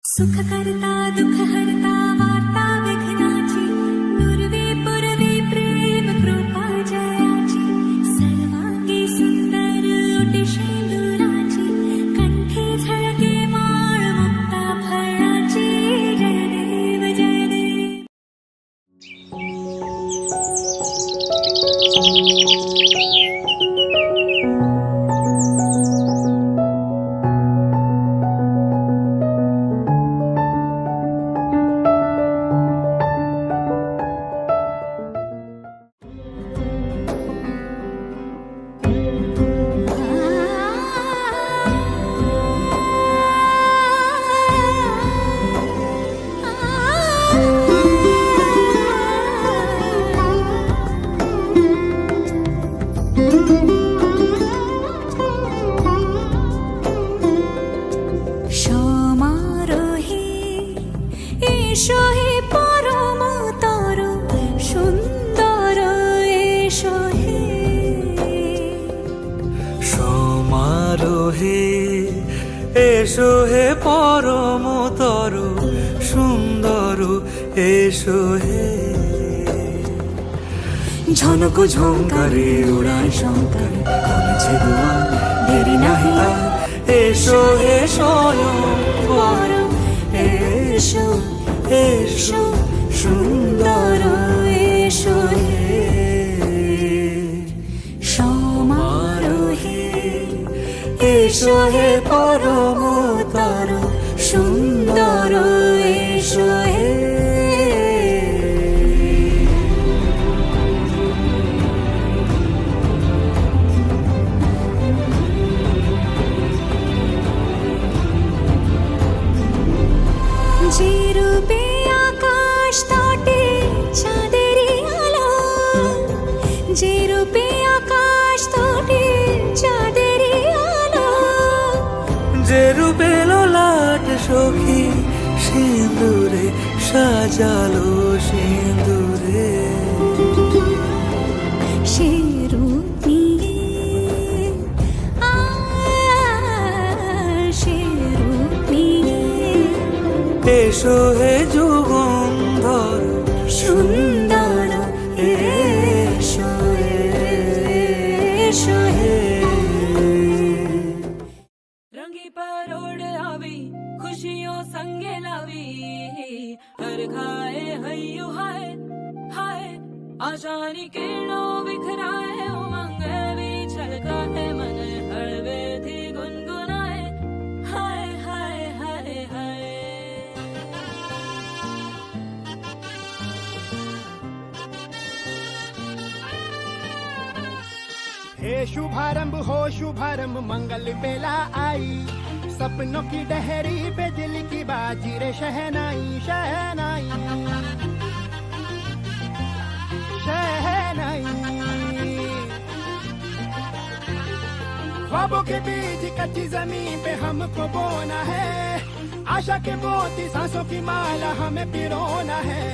सुख करता दुख हरता वार्ता विघ्नाची नुरवी पुरवी प्रेम कृपा जयाची सर्वांगी सुंदर ओटी शेंदुराची कंठी झळके माळ मुक्ता फळाची जय देव जय देव. এসো হে পরমতর সুন্দর এসো হে ঝনক ঝঙ্কারে উড়ায় শঙ্কর করেছে দুয়ার দেরি নাহি আর এসো হে স্বয়ং পরম এসো এসো সুন্দর এসো হে সমারোহে এসো হে পরমতর সুন্দর এসো হে যে রূপে আকাশ তটে চাঁদেরই আলো যে রূপে আকাশ তটে চাঁদেরই আলো যে রূপে ললাট সখী সিঁদুরে সাজালো সিঁদুরে সে রূপ নিয়ে সে রূপ নিয়ে এসো হে যুগন্ধর সুন্দর এসো এসো হে रंगी परोड़ आवी खुशियों संगे लावी हर खाए हय्यू हाय हाय आशानी किरणों बिखराए उमंग भी छलकाए मन हळवे थी गुनगुनाए हाय हाय हाय हाय. हे शुभारंभ हो शुभारंभ मंगल बेला आई सपनों की डहरी पे दिल की बाजी रे शहनाई शहनाई शहनाई ख्वाबों के बीच कच्ची जमीन पे हमको बोना है आशा के मोती सांसों की माला हमें पिरोना है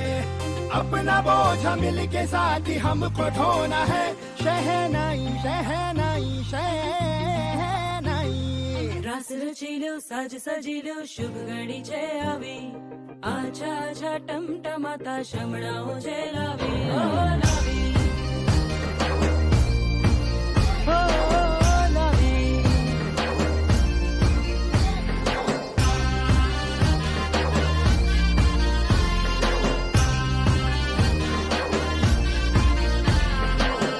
अपना बोझ मिल के साथ ही हमको ढोना है शहनाई शहनाई शहनाई. रास रचिलो साज सजिलो शुभ घड़ी छे आवी आछा आछा टमटमाता शमणाओ जे लावी ओ लावी ओ लावी.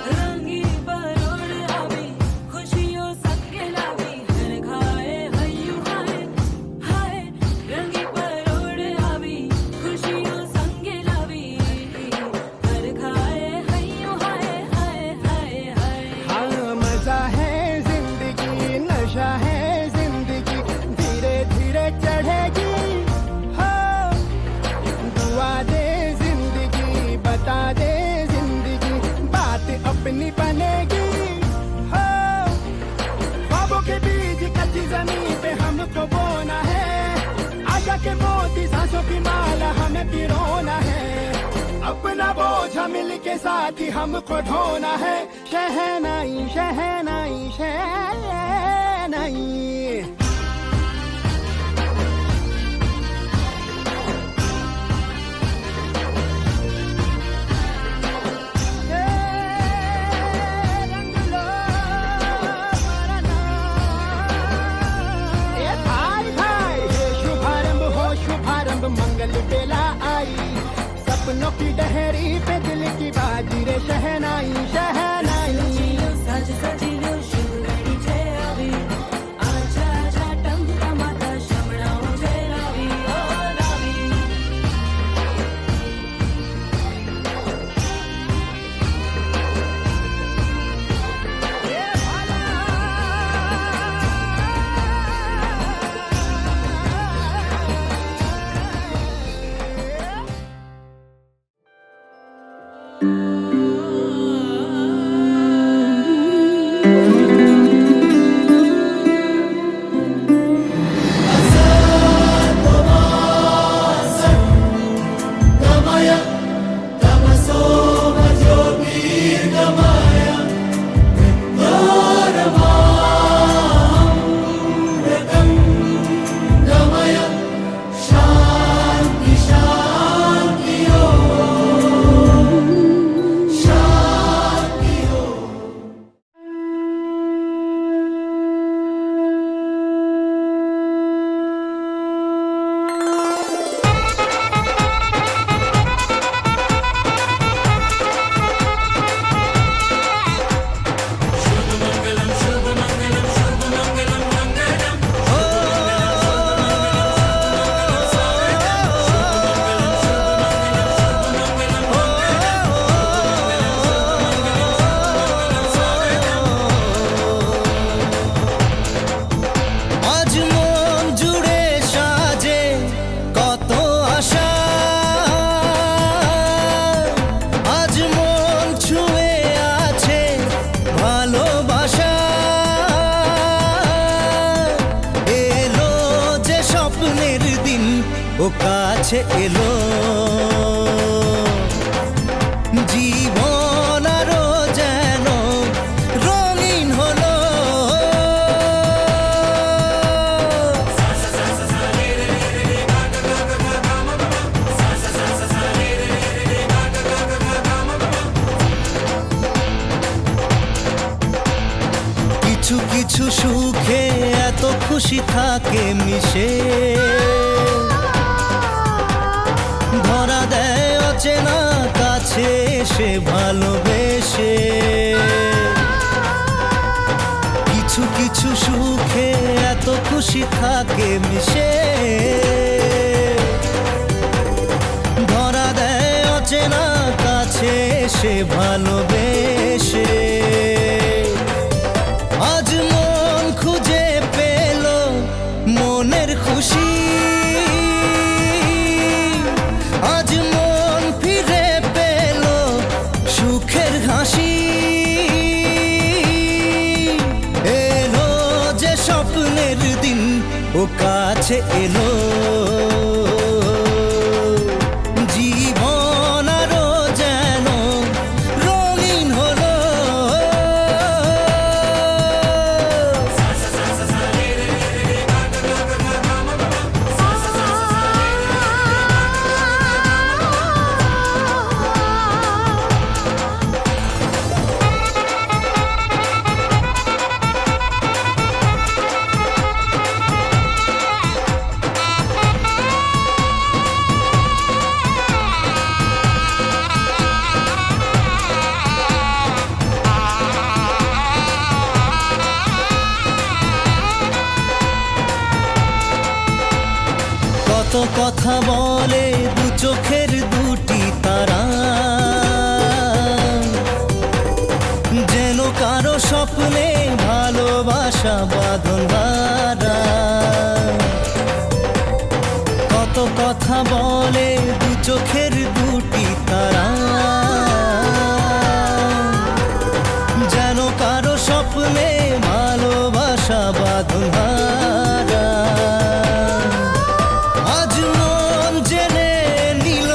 रंगी परोड़ आवी खुशियों संगे लावी हर खाए हय्यू हाय हाय रंगी परोड़ आवी खुशियों संगे लावी हर खाए हय्यू हाय हाय हाय हाय. हाँ मजा है जिंदगी नशा है जिंदगी धीरे धीरे चढ़ेगी हाँ दुआ दे जिंदगी बता दे जिंदगी बात अपनी बनेगी हाँ ख्वाबों के बीज कच्ची जमीन पे हमको बोना है आशा के मोती सांसों की माला हमें पिरोना है अपना बोझ मिल के साथ ही हमको ढोना है शहनाई शहनाई शहनाई. की डहरी पे दिल की बाजी रे शहनाई शहनाई सज सजिलो शिवगणी जय आवी आजा आजा टमटमाता शमणाओ जय रावी ओ रावी আজ মন জুড়ে সাজে কত আশা, আজ মন ছুঁয়ে আছে ভালোবাসা, এলো যে স্বপ্নের দিন ও কাছে এলো, জীবন আরো যেন রঙিন হলো। কিছু কিছু সুখে এত খুশি থাকে মিশে, ধরা দেয় অচেনা কাছে এসে ভালোবেসে। কিছু কিছু সুখে এত খুশি থাকে মিশে, ধরা দেয় অচেনা কাছে এসে ভালোবেসে। আজ মন খুঁজে পেল মনের খুশি, আজ মন ফিরে পেল সুখের হাসি, এলো যে স্বপ্নের দিন ও কাছে এলো, জীবন আরো যেন রঙিন হলো। কত কথা বলে দু চোখের দুটি তারা, যেন কারো স্বপ্নে ভালোবাসা বাঁধন হারা। কত কথা বলে দু চোখের দুটি তারা, যেন কারো স্বপ্নে ভালোবাসা বাঁধন হারা। আজ মন জেনে নিল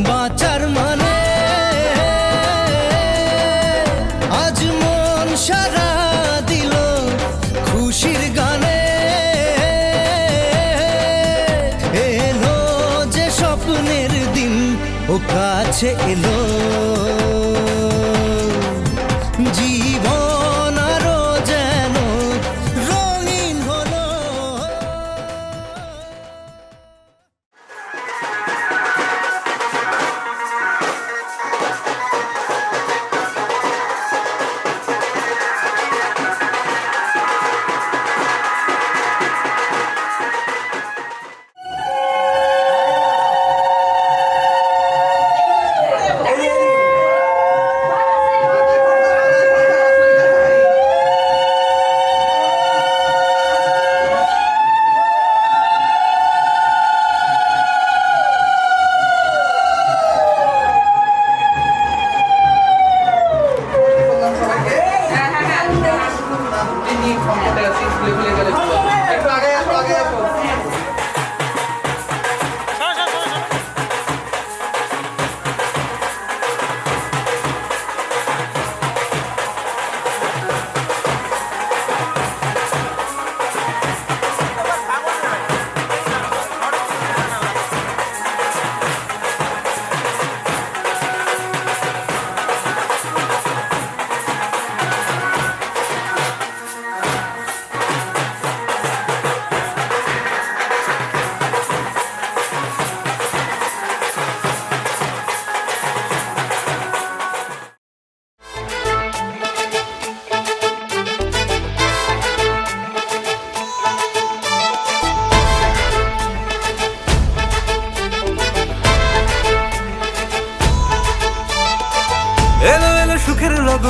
বাঁচার মানে, আজ মন সারা দিল খুশির গানে, এলো যে স্বপ্নের দিন ও কাছে এলো, জীবন আরো যেন রঙিন হলো।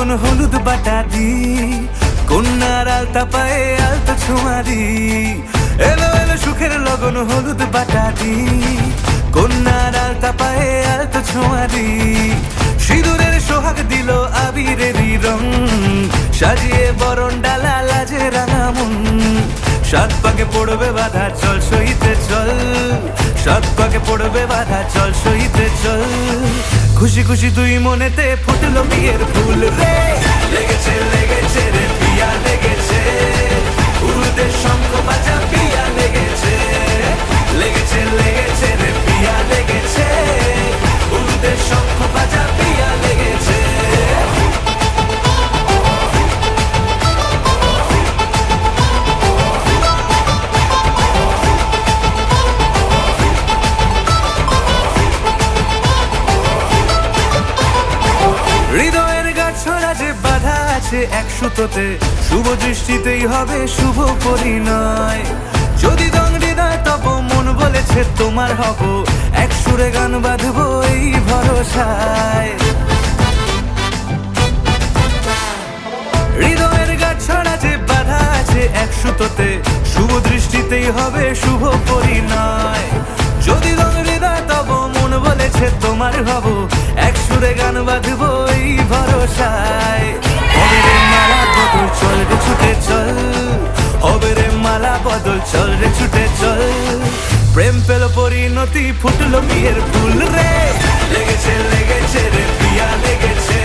লগন হলুদ বাটা দি, কন্যার আলতা পায়ে আলতা ছোঁয়া দি। এলো এলো সুখের লগন হলুদ বাটা দি, কন্যার আলতা পায়ে আলতা ছোঁয়া দি। সিঁদুরের সোহাগ দিল আবিরেরই রং, সাজিয়ে বরণ ডালা লাজে রাঙা মন। সাত পাকে পড়বে বাধা চল সইতে চল, সাত পাকে পড়বে বাধা চল সইতে চল। খুশি খুশি দুই মনেতে ফুটলো বিয়ের ফুল রে, লেগেছে লেগেছে রে পিয়া লেগেছে, উড়তে শঙ্খ বাজা পিয়া লেগেছে, লেগেছে লেগেছে রে পিয়া লেগেছে, উড়তে শঙ্খ বাজা পিয়া লেগেছে। হৃদয়ের গাছড়া যে বাধা আছে এক সুতোতে, শুভ দৃষ্টিতেই হবে শুভ পরিণয়। যদি দং হৃদয় তব মন বলেছে তোমার হব, এক সুরে গান বাঁধবো এই ভরসায়। হৃদয়ের গাছড়া যে বাধা আছে এক সুতোতে, শুভ দৃষ্টিতেই হবে শুভ পরিণয়। যদি দং হৃদয় তব মন বলেছে তোমার হব, এক সুরে গান বাঁধবো এই ভরসায়। হবে রে মালা বদল চল রে ছুটে চল, হবে রে মালা বদল চল রে ছুটে চল। প্রেম পেল পরিণতি ফুটলো বিয়ের ফুল রে, লেগেছে লেগেছে রে পিয়া লেগেছে,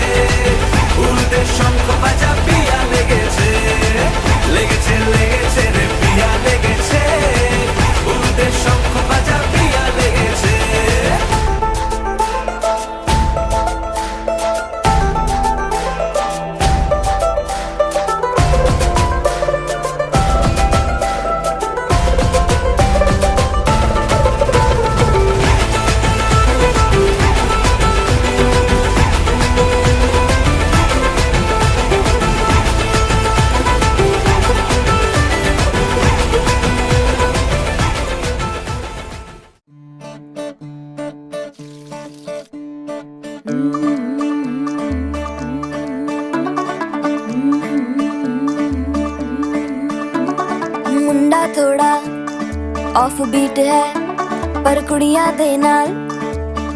উড়তে শঙ্খ বাজা পিয়া লেগেছে, লেগেছে লেগেছে রে পিয়া লেগেছে, উড়তে শঙ্খ বাজা পিয়া লেগেছে। मुंडा थोड़ा ऑफ बीट है, पर कुड़ियां दे नाल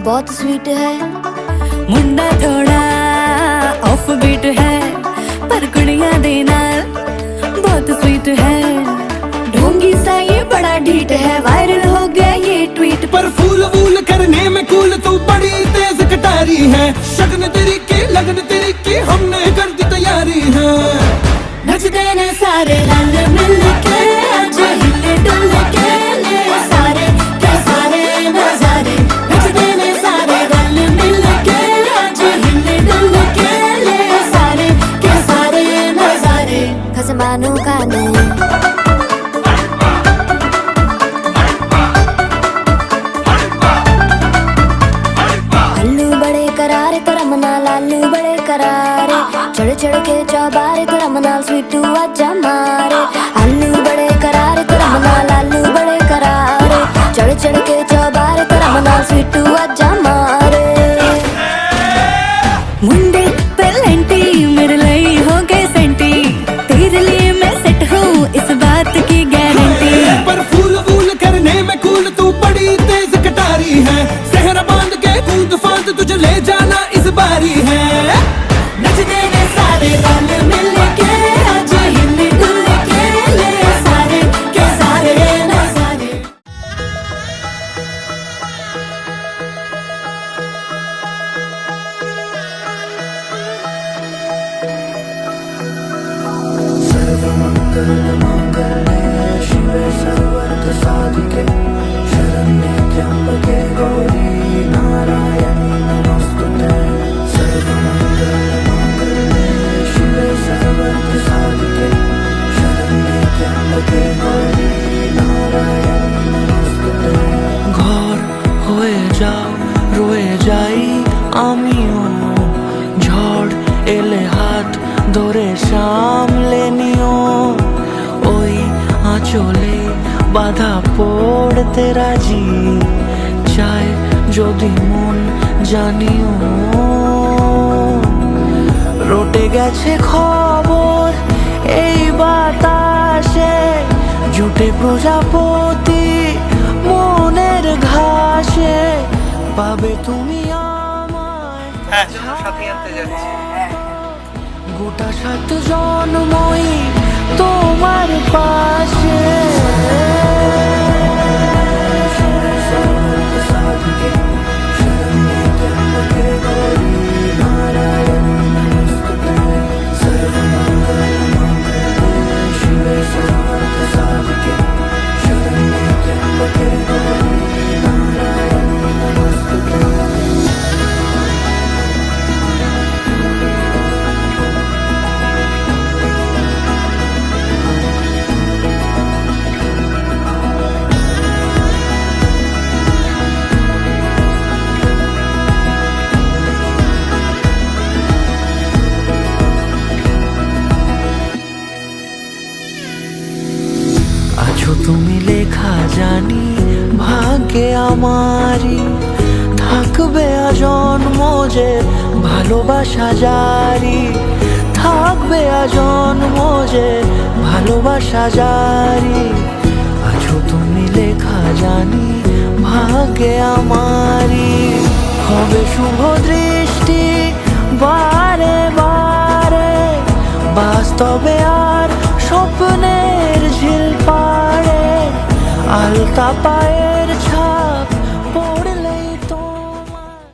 बहुत स्वीट है। मुंडा थोड़ा ऑफ बीट है, पर कुड़ियां दे नाल बहुत स्वीट है। ढोंगी सा ये बड़ा ढीठ है, वायरल हो गया ये ट्वीट। पर फूल वूल करने में कूल तू बड़ी तेज कटारी है, शगन तेरी की लगन तेरी की हमने कर दी तैयारी है। नचते ने सारे रल मिल के, आज हिले डुल के ले सारे के सारे नजारे। नचते ने सारे रल मिल के, आज हिले डुल के ले सारे के सारे नजारे। खसमानों का नहीं अल्लू बड़े करारे तो रमना लालू बड़े करारे, चढ़ चढ़ के चौबारे तो रमना स्वीटू आजा मारे। अल्लू बड़े करारे तो रमना लालू बड़े करारे, चढ़ चढ़ के चौबारे तो रमना स्वीटू आजा मारे। मुंडे पेलेंटी मेरे लिए हो गए सेंटी, तेरे लिए मैं सेट हूँ इस बात की गारंटी। पर फूल वूल करने में कूल तू बड़ी तेज कटारी है, सहरा बांध के कूद फांद तुझे ले जाना इस बारी है। नचते ने सारे रल मिल के, आज हिले डुल के ले सारे के सारे नजारे। ঘর হয়ে যাও রয়ে যাই আমিও, ঝড় এলে হাত ধরে সামলে নিও। ওই আঁচলে বাধা পড়তে রাজি, চায় যদি মন জানিও। রটে গেছে খবর এই বাতাসে, জুটে প্রজাপতি মনের ঘাসে, পাবে তুমি আমায়। হ্যাঁ সাথে আনতে যাচ্ছি। গোটা 7 জন্মই তোমার পাশে। আছো তুমি লেখা জানি ভাগ্যে আমারই, থাকবে আজন্ম যে ভালোবাসা জারি, থাকবে আজন্ম যে ভালোবাসা জারি। আছো তুমি লেখা জানি ভাগ্যে আমারই, হবে শুভ দৃষ্টি বারে বারে, বাস্তবে আর স্বপ্নের ঝিল পাড়ে, আলতা পায়ের ছাপ পড়লেই তোমার।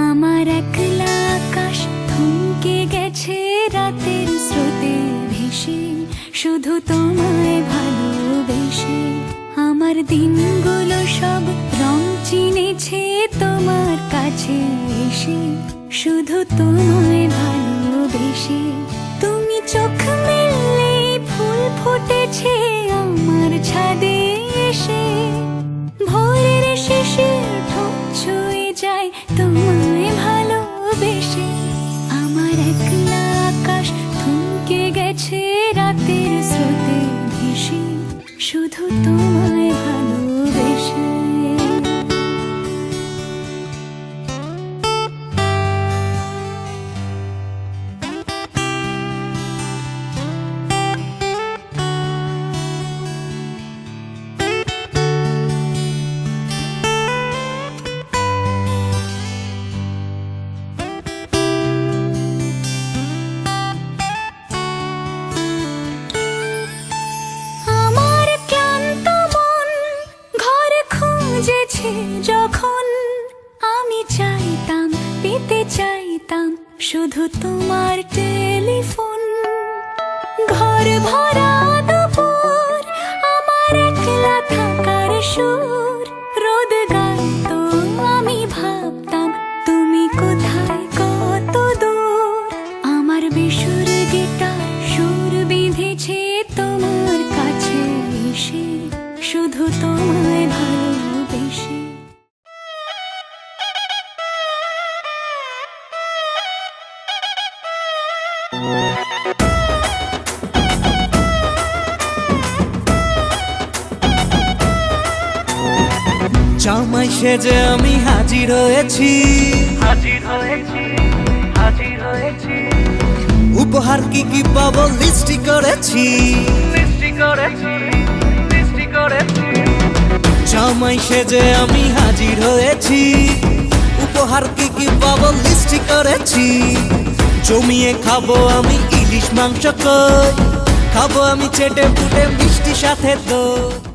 আমার একলা আকাশ থমকে গেছে রাতের স্রোতে ভেসে, শুধু তোমায় ভালোবেসে। আমার দিনগুলো সব রং চিনেছে তোমার কাছে এসে, শুধু তোমায় ভালোবেসে। তুমি চোখ মেললে ফুল ফুটেছে আমার ছাদে এসে, ভোরের শিশির ঠোঁট ছুঁয়ে যায় তোমায় ভালোবেসে। আমার একলা আকাশ থমকে গেছে রাতের স্রোতে ভেসে, শুধু তোমায় ভালোবেসে। যখন আমি চাইতাম পেতে চাইতাম শুধু তোমার টেলিফোন, ঘর ভরা দুপুর আমার একলা থাকার সুর, রোদ গাইতো আমি ভাবতাম তুমি কোথায় কত দূর। জামাই সেজে আমি হাজির হয়েছি, উপহার কি কি পাবো লিস্টি করেছি, জামাই সেজে আমি হাজির হয়েছি, উপহার কি কি পাবো লিস্টি করেছি। জমিয়ে খাবো আমি ইলিশ মাংস কই, খাবো আমি চেটে পুটে মিষ্টি সাথে দই।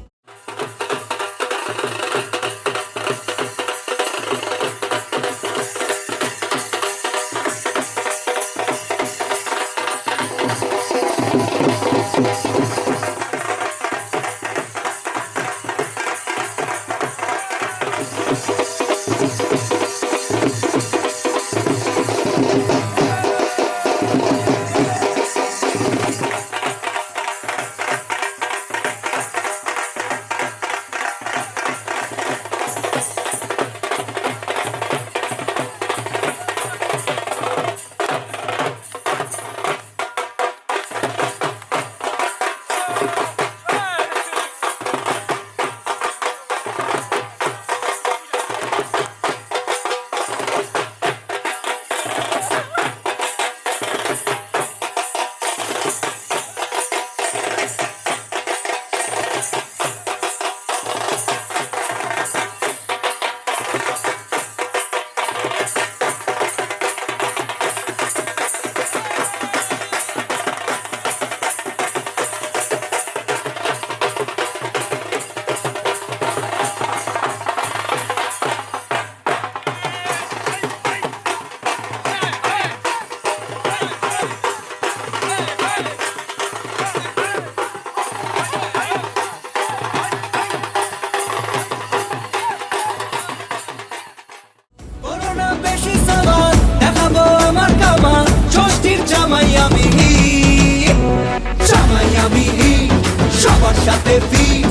সবার সাথে ফিট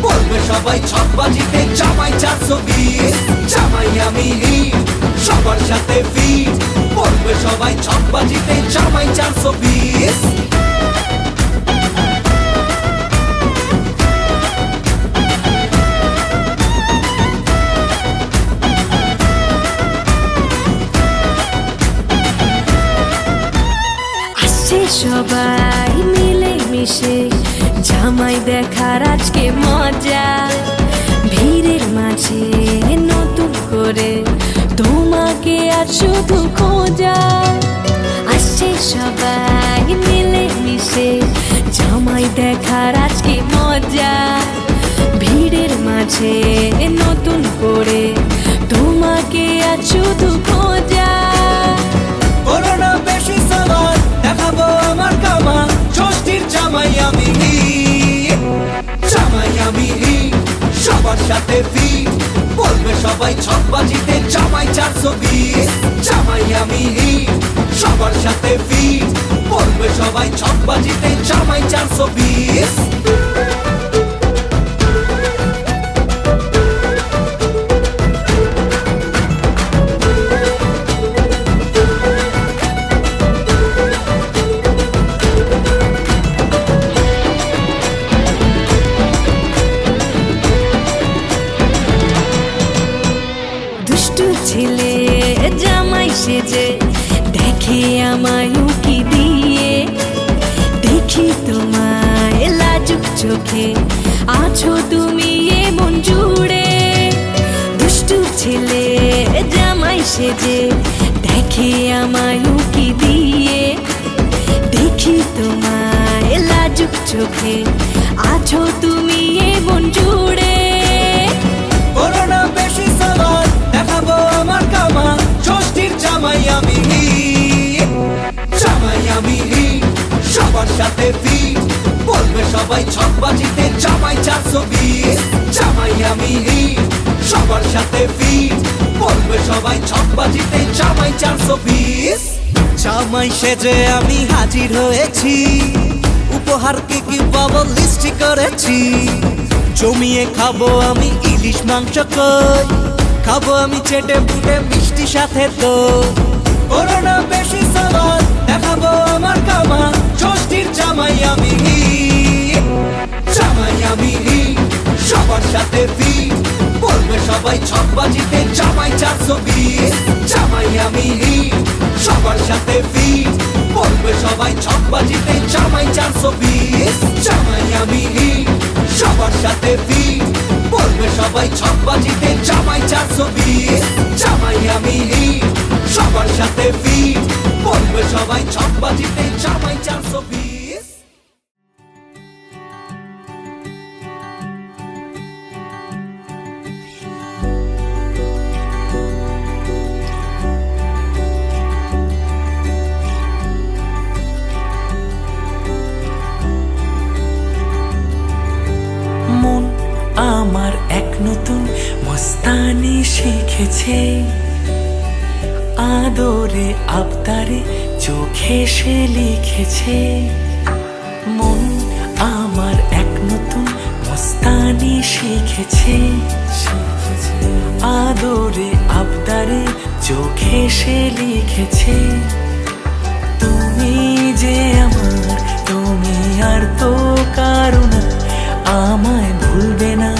বলবে সবাই ছকবাজিতে জামাই 420, জামাই আমি হিট সবার সাথে ফিট বলবে সবাই ছকবাজিতে জামাই 420। সবাই মিলে মিশে জামাই দেখার আজকে মজা, ভিড়ের মাঝে নতুন করে তোমাকে আজ শুধু খোঁজা। আসছে সবাই মিলে মিশে জামাই দেখার আজকে মজা, ভিড়ের মাঝে নতুন করে তোমাকে আজ শুধু খোঁজা। করোনা বেশি সবার দেখাবো আমার কামান, ষষ্ঠীর জামাই আমি হিট, জামাই আমি হিট সবার সাথে ফিট বলবে সবাই ছকবাজিতে জামাই 420, জামাই আমি হিট সবার সাথে ফিট বলবে সবাই ছকবাজিতে জামাই 420। ছেলে জামাই সেজে দেখে আমায় উকি দিয়ে, দেখি তোমায় লাজুক চোখে আছো তুমি এমন জুড়ে। দুষ্টু ছেলে জামাই সেজে দেখে আমায় উকি দিয়ে, দেখি তোমায় লাজুক চোখে আছো তুমি এমন জুড়ে। করোনা বেশি সবার দেখাবো আমার কামান, ষষ্ঠীর জামাই আমি হিট, জামাই আমি হিট সবার সাথে ফিট বলবে সবাই ছকবাজিতে জামাই 420, জামাই আমি হিট সবার সাথে ফিট বলবে সবাই ছকবাজিতে জামাই 420। জামাই সেজে আমি হাজির হয়েছি, উপহার কি কি পাবো লিস্টি করেছি। জমিয়ে খাবো আমি ইলিশ মাংস কই, খাবো আমি চেটে পুটে মিষ্টি সাথে দই। করোনা বেশি সবার দেখাবো আমার কামান, ষষ্ঠীর জামাই আমি হিট, জামাই আমি হিট সবার সাথে ফিট বলবে সবাই ছকবাজিতে জামাই 420 জামাই আমি হিট সবার সাথে ফিট বলবে সবাই ছকবাজিতে জামাই 420 জামাই আমি হিট সবার সাথে ফিট বলবে সবাই ছকবাজিতে জামাই 420 জামাই আমি হিট সবার সাথে ফিট বলবে সবাই ছকবাজিতে জামাই 420। মন আমার এক নতুন মস্তানি শিখেছে, আদরে আবদারে চোখে সে লিখেছে। মন আমার এক নতুন মস্তানি শিখেছে, আদরে আবদারে চোখে সে লিখেছে। তুমি যে আমার, তুমি আর তো কারো না, আমায় ভুলবে না,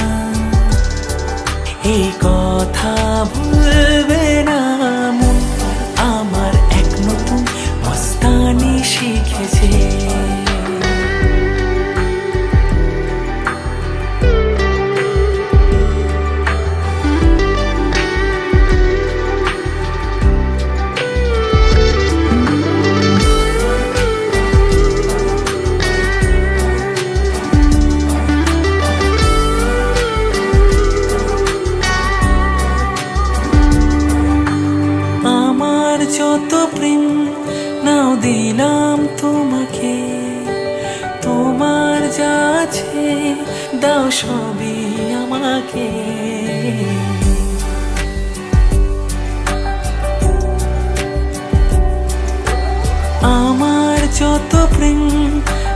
এই কথা ভুলবে না। মন আমার এক নতুন মস্তানি শিখেছে। যত প্রেম নাও দিলাম তোমাকে, তোমার যা আছে দাও সবই আমাকে। আমার যত প্রেম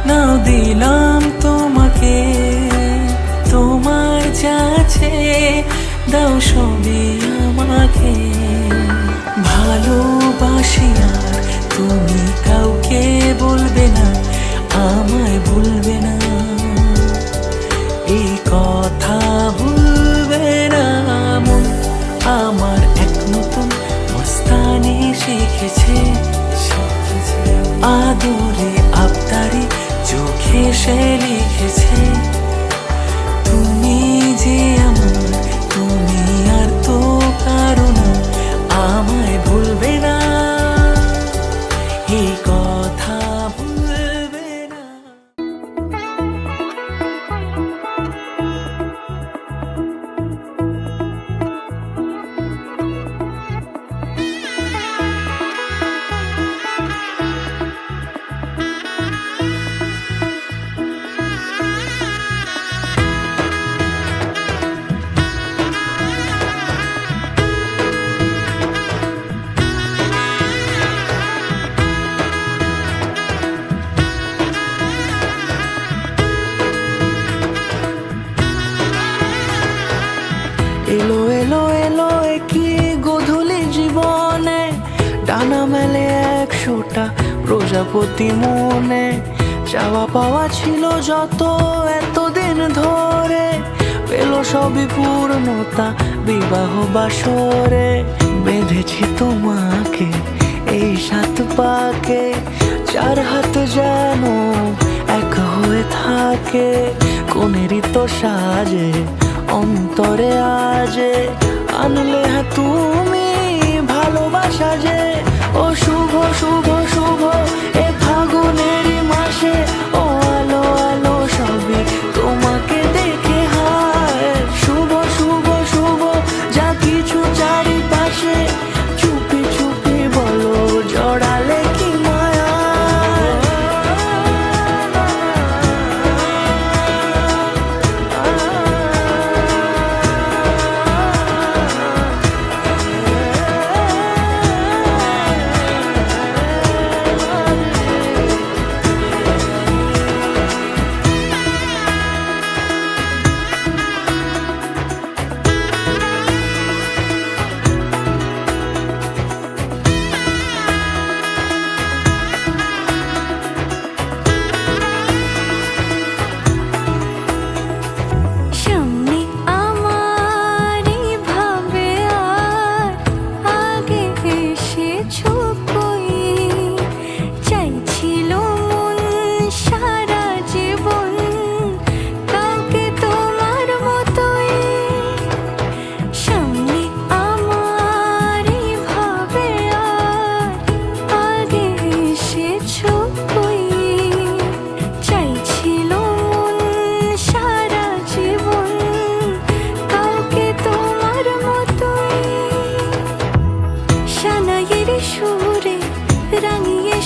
নাও দিলাম তোমাকে, তোমার যা আছে দাও সবই আমাকে। ভালোবাসি আর তুমি কাউকে বলবে না, আমায় ভুলবে না, এই কথা ভুলবে না। মন আমার এক নতুন মস্তানি শিখেছে, আদরে আবদারে চোখে সে লিখেছে। তুমি যে আমার, তুমি আর তো কারো না, আমায় ভুলবে না, এই কথা ভুলবে না। এলো এলো এলো কি গোধূলি জীবনে, ডানা মেলে 100টা প্রজাপতি মনে। চাওয়া পাওয়া ছিল যত এতদিন ধরে, পেল সবই পূর্ণতা বিবাহ বাসরে। বেঁধেছি তোমাকে এই 7 পাকে, 4 হাত যেন এক হয়ে থাকে। কোনেরই তো সাজে অন্তরে আজে, আনলে হ্যাঁ তুমি ভালোবাসা যে। ও শুভ শুভ শুভ এ ফাগুনেরই মাসে, ও আলো আলো সবই তোমাকে দেখে হায়। শুভ শুভ শুভ যা কিছু চারিপাশে, চুপি চুপি বলো জড়ালে কি মায়া।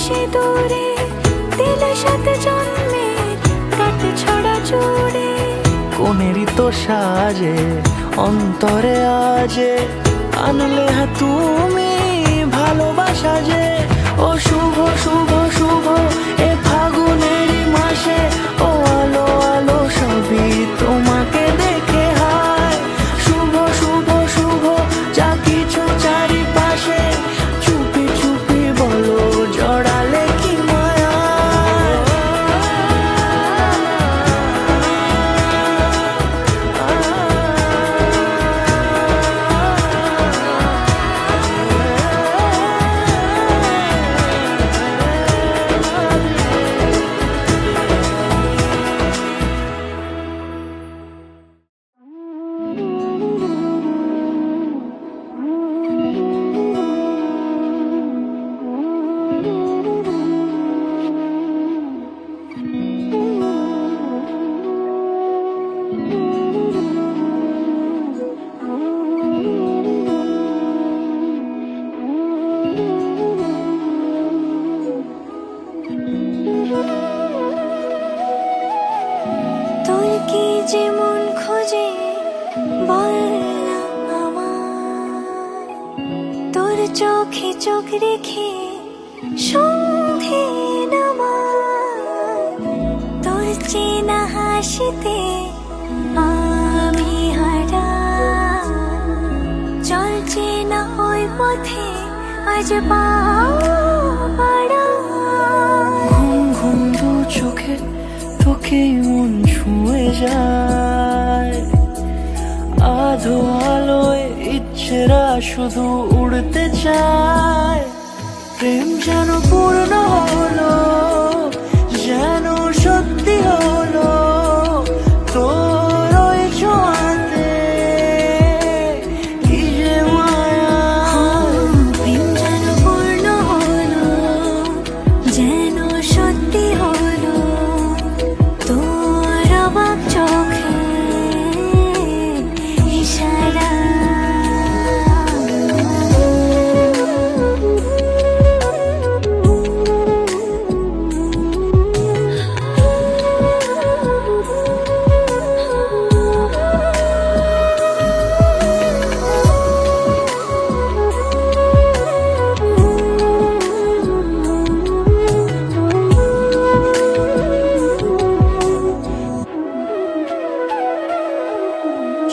সিঁদুরে দিলে সাথে জন্মের কাট ছড়া জুড়ে কোনেরই তো সাজে অন্তরে আজে আনলে তুমি ভালোবাসা যে ও শুভ শুভ শুভ এ ফাগুনেরই মাসে ও আলো আলো সবই তোমাকে দেখে হায় শুভ শুভ শুভ যা কিছু চারিপাশে চুপি চুপি বলো জড়ালে কি মায়া তোর কি যেমন খোঁজে বল না আমার তোর চোখে চোখ রেখে সন্ধে নামার তোর চেনা হাসিতে আমি হারা চলছে না ওই পথে আজ পাড়া ঘুম ঘুম দু চোখে তোকে মন ছুঁয়ে যায় আধো আলোয় ইচ্ছেরা শুধু উড়তে চায় প্রেম যেন পূর্ণ হলো যেন সত্যি হলো তোর ওই ছোঁয়াতে কি যে মায়া প্রেম যেন পূর্ণ হলো যেন সত্যি হলো তোর অবাক চোখে ইশারা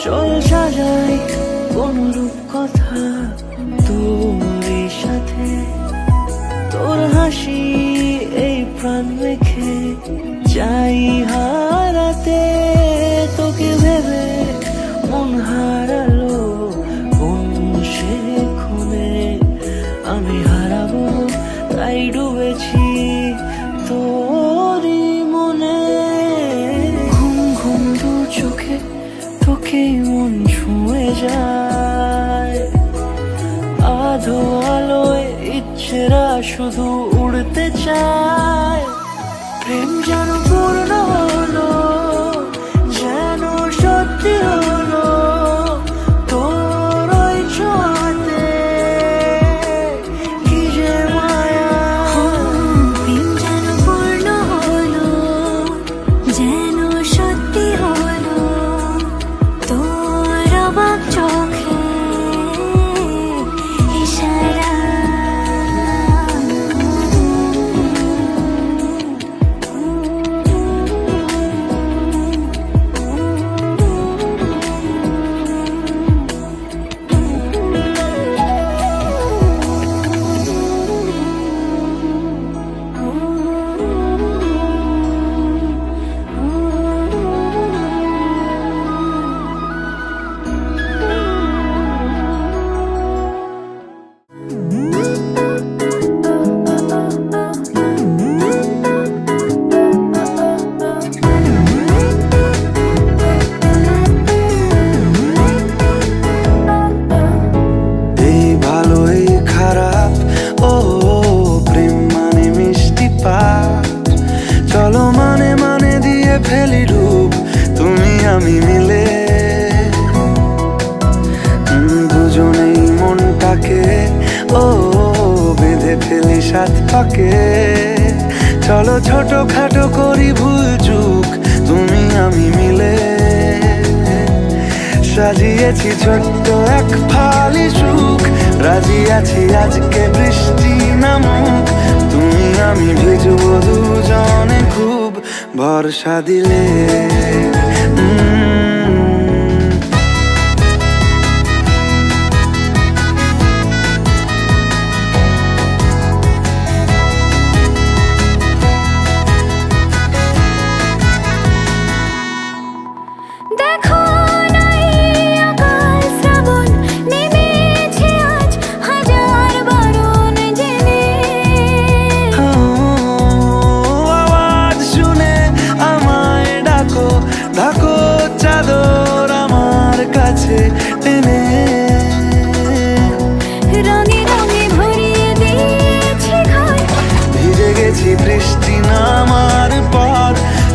চল সাজাই কোন রূপ কথা তোর সাথে তোর হাসি এই প্রাণ রেখে চাই হারাতে তোকে ভেবে মন হারালো কোন সে খুনে আমি হারাবো তাই ডুবেছি তোরই মনে ঘুম ঘুম দু চোখে তোকে মন ছুঁয়ে যায় আধো আলোয় ইচ্ছেরা শুধু উড়তে চায় প্রেম যেন পূর্ণ হলো যেন সত্যি হলো তোর ওই ছোঁয়াতে কি যে মায়া প্রেম যেন পূর্ণ হলো যেন সত্যি হলো তোর অবাক চোখে ইশারা এই ভালো এই খারাপ ও প্রেম মানে মিষ্টি পাঠ চলো মানে মানে দিয়ে ফেলি রূপ তুমি আমি মিলে দুজনেই মনটাকে ও বেঁধে বেঁধে ফেলি সাত পাকে। চলো ছোট খাটো করি ভুল চুক তুমি আমি মিলে। সাজিয়েছি ছোট্ট এক ফালি সুখ, রাজি আছি আজকে বৃষ্টি নামুক। তুমি আমি ভিজবো দুজনে খুব ভরসা দিলে। দেখো নাই অকাল শ্রাবণ, নেমেছে আজ হাজার বারণ জেনে। আওয়াজ শুনে আমায় ডাকো, ডাকো চাদর আমার কাছে টেনে। রঙে রঙে ভরিয়ে দিয়েছি ঘর, ভিজে গেছি বৃষ্টি নামার পর।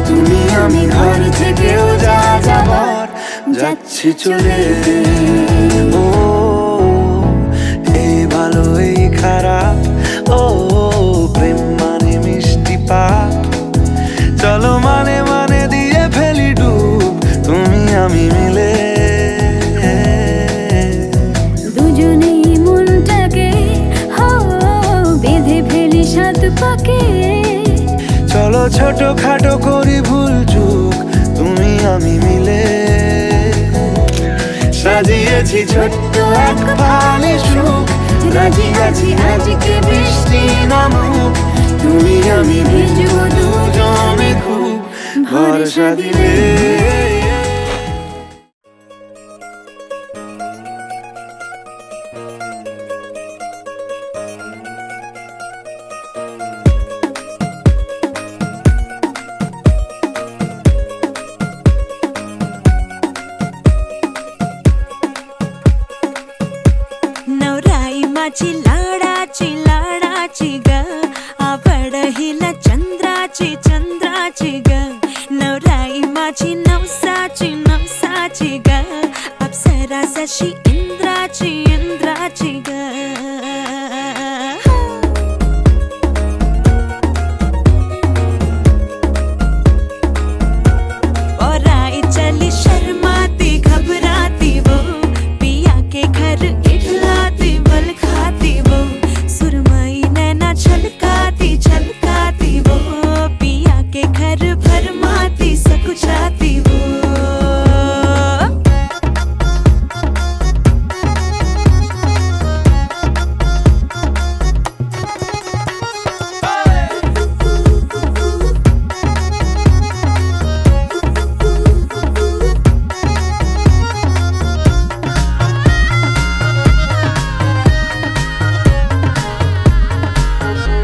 তুমি আমি ঘর থেকেও যা যাবার যাচ্ছি চলে। ও এই ভালো এই খারাপ, ও প্রেম মানে মিষ্টি পাপ। চলো মানে মানে দিয়ে ফেলি ডুব তুমি আমি মিলে। দুজনেই মনটাকে বেঁধে ফেলি সাত পাকে। চলো ছোট খাটো করি ভুল চুক তুমি আমি মিলে। সাজিয়েছি ছোট্ট এক ফালি সুখ, রাজি আছি আজকে বৃষ্টি নামুক। তুমি আমি ভিজবো দুজনে খুব ভরসা দিলে। नवराई माझी लाडाची लाडाची ग, आवड हिला चंद्राची चंद्राची ग. नवराई माझी नवसाची नवसाची ग, अप्सरा जशी इंद्राची इंद्राची ग. और आई चली शर्माती घबराती वो, पिया के घर इठलाती बल खाती वो. सुरमई नैना छलकाती छलकाती वो, पिया के घर भरमाती सकुचाती वो.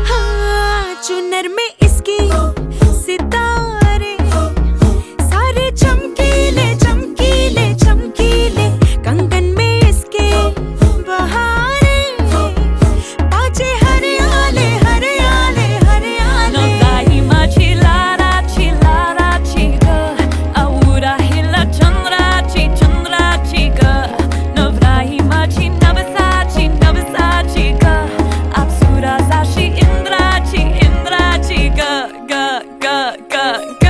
हाँ, चुनर में इसकी सितारे सारे चमकीले चमकीले चमकीले. कंगन में इसके बहारे बाजे हरियाले हरियाले हरियाले. नवराई माझी लाडाची लाडाची ग, आवडा हिला चंद्राची चंद्राची ग. नवराई माझी नवसाची नवसाची ग, अप्सरा जशी इंद्राची इंद्राची ग ग ग ग ग.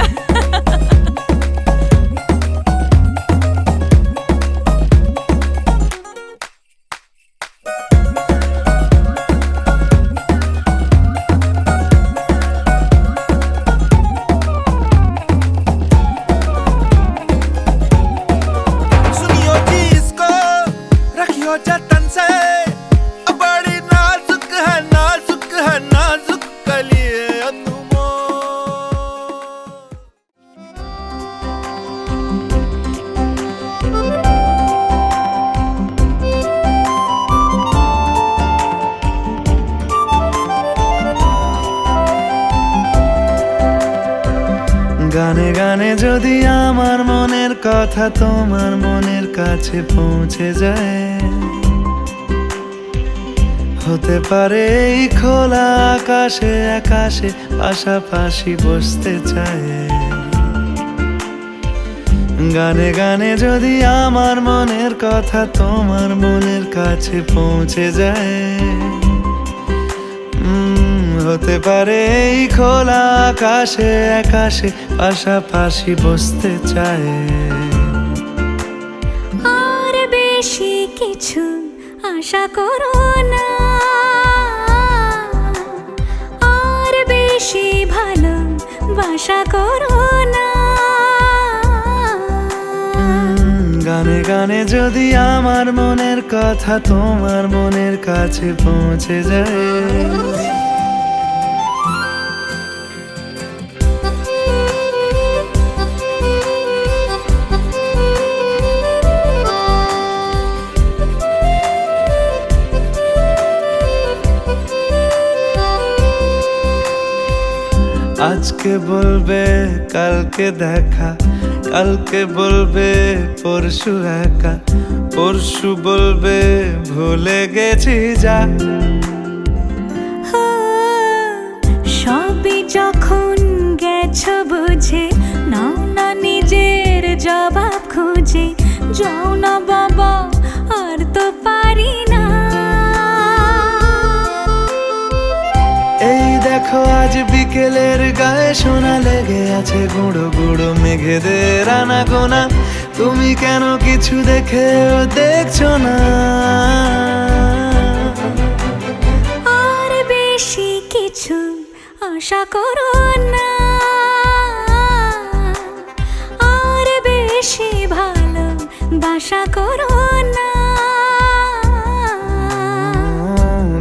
सुनियो जी इसको, रखियो जतन से। बड़ी नाजुक है नाजुक कली अनमोल। গানে গানে যদি আমার মনের কথা তোমার মনের কাছে পৌঁছে যায়, হতে পারে এই খোলা আকাশে আকাশে পাশাপাশি বসতে চায়। গানে গানে যদি আমার মনের কথা তোমার মনের কাছে পৌঁছে যায়, হতে পারে এই খোলা আকাশে আকাশে পাশাপাশি বসতে চায়। আর বেশি কিছু আশা করো না, আর বেশি ভালোবাসা করো না। গানে গানে যদি আমার মনের কথা তোমার মনের কাছে পৌঁছে যায়। আজকে বলবে কালকে দেখা, কালকে বলবে পরশু একা, পরশু বলবে ভুলে গেছি যা। সবই যখন গেছো বুঝে, নাও না নিজের জবাব খুঁজে। যাও না বাবা, আর তো পারি না। এই দেখো আজ বিকেলের গায়ে সোনা লেগে আছে গুঁড়ো গুঁড়ো মেঘেদের আনাগোনা। তুমি কেন কিছু দেখেও দেখছো না? আর বেশি কিছু আশা করো না, আর বেশি ভালোবাসা করো না।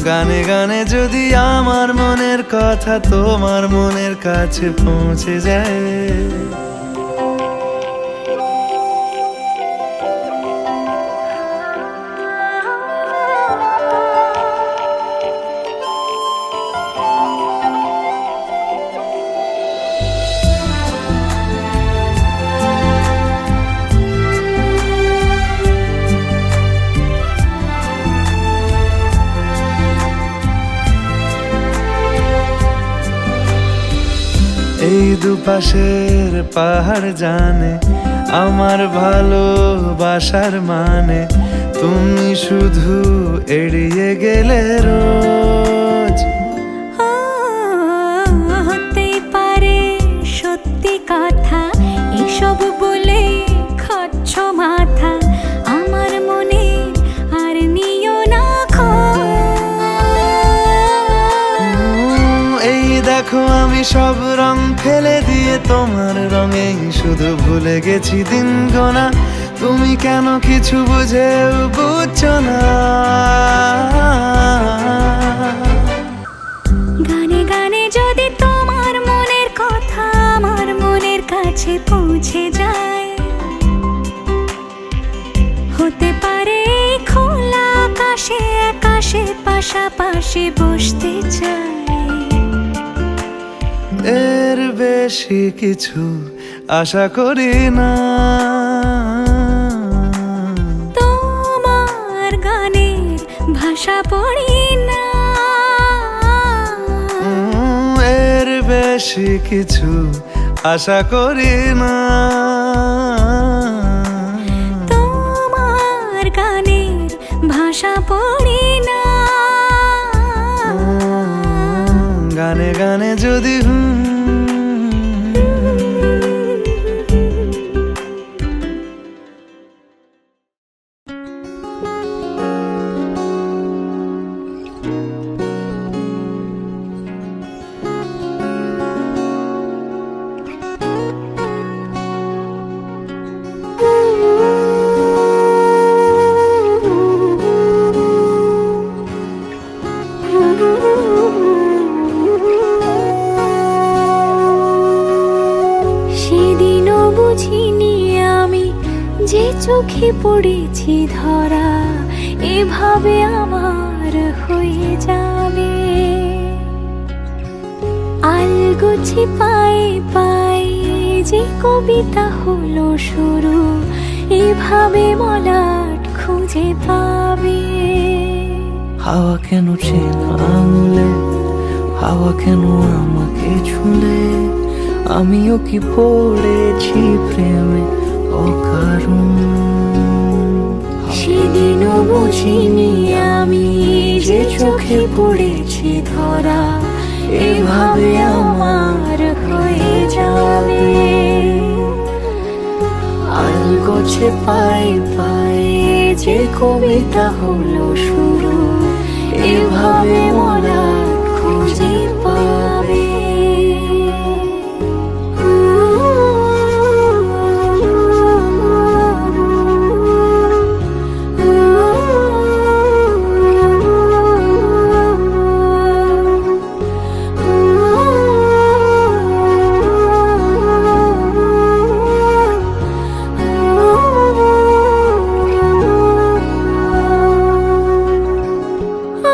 গানে গানে যদি আমার মনের কথা তোমার মনের কাছে পৌঁছে যায়। এই দুপাশের পাহাড় জানে আমার ভালোবাসার মানে। তুমি শুধু এড়িয়ে গেলে রোজ। হতেই পারে সত্যি কথা, এসব বলে খাচ্ছ মাথা। আমার মনে আর নিও না এই দেখো আমি সব রং ফেলে দিয়ে তোমার রঙেই শুধু ভুলে গেছি দিন গোনা। তুমি কেন কিছু বুঝেও বুঝছো না? গানে গানে যদি তোমার মনের কথা আমার মনের কাছে পৌঁছে যায়। হতে পারে খোলা আকাশে আকাশে পাশাপাশি বসতে চাই। এর বেশি কিছু আশা করি না। তোমার গানের ভাষা পড়ি না। এর বেশি কিছু আশা করি না। তোমার গানের ভাষা পড়ি না। গানে গানে যদি সেদিনও বুঝিনি আমি যে চোখে পড়েছি ধরা, এভাবে আমার হয়ে যাবে। আলগোছি পায়ে পায়ে যে কবিতা হলো শুরু, এভাবে মলাট খুঁজে পাবে। হাওয়া কেন চেনা আঙুলে, হাওয়া কেন আমাকে ছুলে, আমিও কি পড়েছি প্রেমে অকারণ। সেদিনও বুঝিনি আমি যে চোখে পড়েছি ধরা, এভাবে আমার হয়ে যাবে আলগোছে পায়ে পায়ে যে কবিতা হলো শুরু এভাবে মোরা খুঁজে পাবে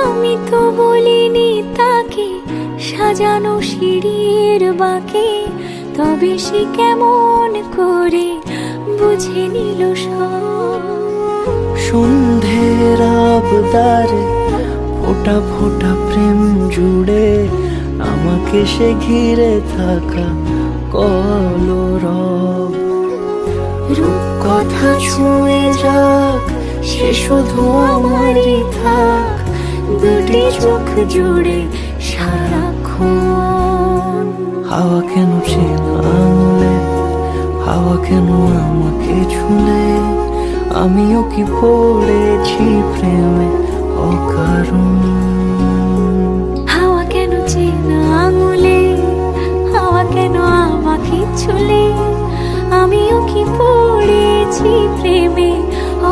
আমি তো বলিনি তাকে সাজানো সিঁড়ির বাঁকে তবে সে কেমন করে বুঝে নিল সব সন্ধ্যের আবদারে ফোটা ফোটা প্রেম জুড়ে আমাকে সে ঘিরে থাকা কলরব কথা ছুঁয়ে যাক সে শুধু আমারই থাক দুটি চোখ জুড়ে সারাক্ষণ হাওয়া কেন চেনা আঙুলে হাওয়া কেন আমাকে ছুলে আমিও কি পড়েছি প্রেমে অকারণ হাওয়া কেন চেনা আঙুলে হাওয়া কেন আমাকে ছুলে আমিও কি পড়েছি প্রেমে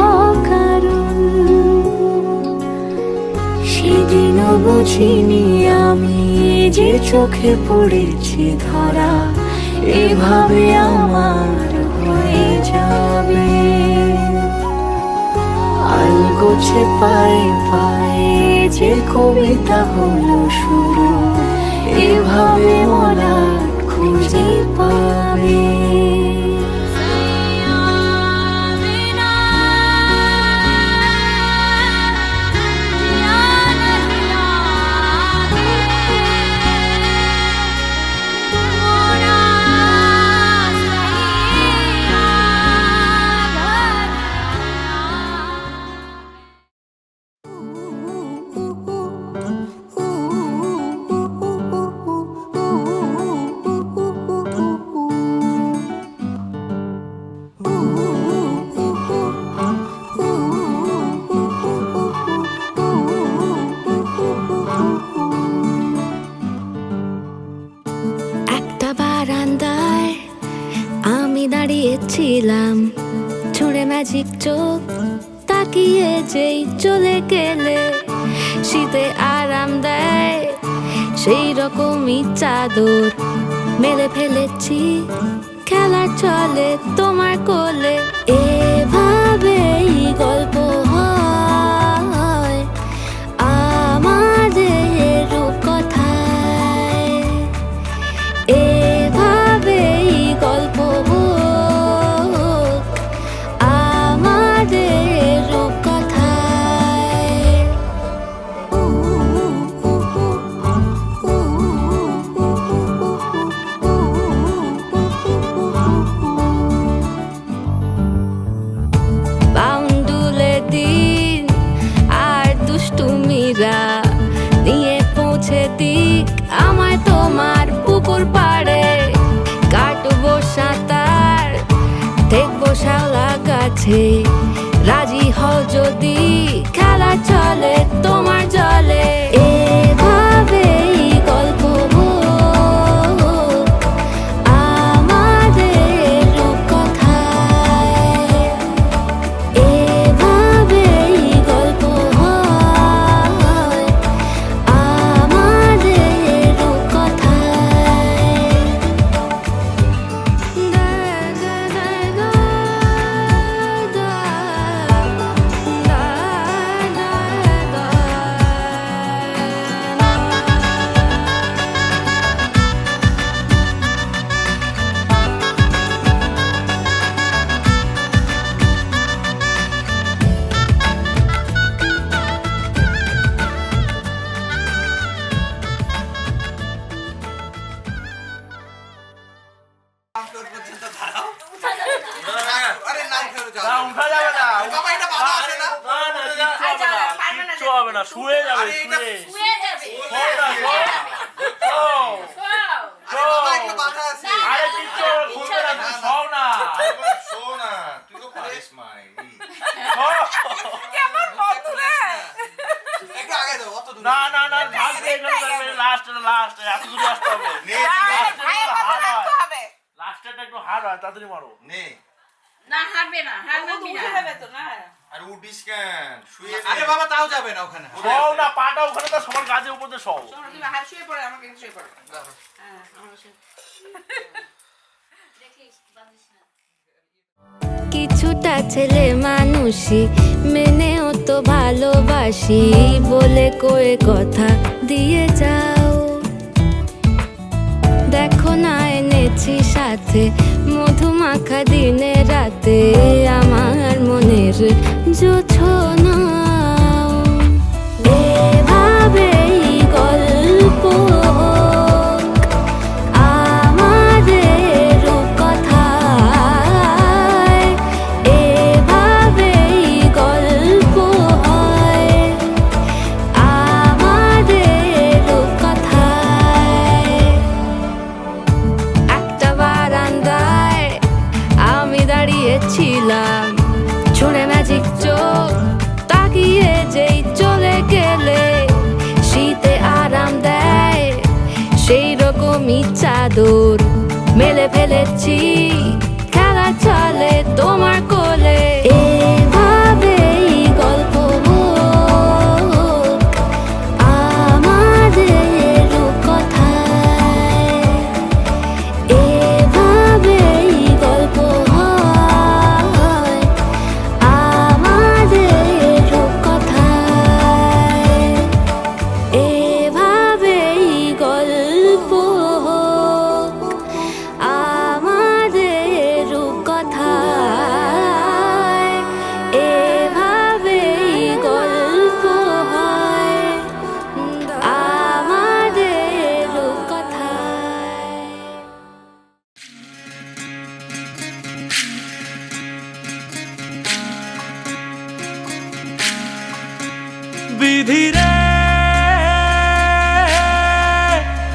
অকারণ সেদিনও বুঝিনি আমি যে চোখে পড়েছি ধরা এভাবে আমার হয়ে যাবে আলগোছে পায়ে পায়ে যে কবিতা হলো শুরু এভাবে মোরা খুঁজে পাবে একটা বারান্দায় আমি দাঁড়িয়েছিলাম ছুঁড়ে ম্যাজিক চোখ তাকিয়ে যেই চলে গেলে শীতে আরাম দেয় সেই রকমই চাদর মেলে ফেলেছি খেলা চলে তোমার কোলে এভাবেই গল্প হয় আমাদের রূপকথায় এভাবেই গল্প হোক আমাদের রূপকথায় বাউন্ডুলে দিন আর দুষ্টুমিরা নিয়ে পৌঁছে দিক আমায় তোমার পুকুর পাড়ে কাটবো সাঁতার দেখবো শাওলা গাছে রাজি হও যদি খেলা চলে তোমার জলে এভাবেই গল্প হোক আমাদের রূপকথায় এভাবেই গল্প হয় আমাদের রূপকথায় আরে নাম ফেলে যাও না উঠা যাবে না বাবা এটা বাবা আছে না কিচ্ছু হবে না শুয়ে যাবে শুয়ে যাবে আরে কিচ্ছু খুলবে না, তুমি সও না। তুই তো পারিস মাই কেমন বন্ধু রে একটু আগে দাও অত দূর না না না, ভাগবে এখানে, লাস্ট এত দূরে আসতে হবে। ভাইয়ের কথা রাখতে হবে লাস্টেরটা একটু হার্ড হয়, তাড়াতাড়ি মারো। নে না হারবে না হার মানবি না হবে তো না আর উঠিস কেন শুয়ে আরে বাবা তাও যাবে না ওখানে সও না, পাটা ওখানে তো সমান গাছের উপর দিয়ে সও। শোনো তুমি হার শুয়ে পড়ে আমাকে শুয়ে পড়ে হ্যাঁ আমার শুয়ে কিছুটা ছেলে মানুষই মেনেও তো ভালোবাসি বলে কয়ে কথা দিয়ে যাও। দেখো না এনেছি সাথে মধুমাখা দিনে রাতে আমার মনের জোছনাও। এভাবেই গল্প আমাদের কথায়, এভাবেই গল্প হয় আমাদের কথায়। একটা বারান্দায় আমি দাঁড়িয়েছিলাম, ছুঁড়ে ম্যাজিক চোখ তাকিয়ে যেই চলে গেলে শীতে আরাম দেয় সেই রকমই চাদর মেলে ফেলেছি, খেলা চলে তোমার কোলে। এভাবেই গল্প হোক আমাদের কথায়, এভাবেই গল্প হয় আমাদের কথায়, এভাবেই গল্প হোক আমাদের কথায়, এভাবেই গল্প হয় আমাদের কথায়। বিধি রে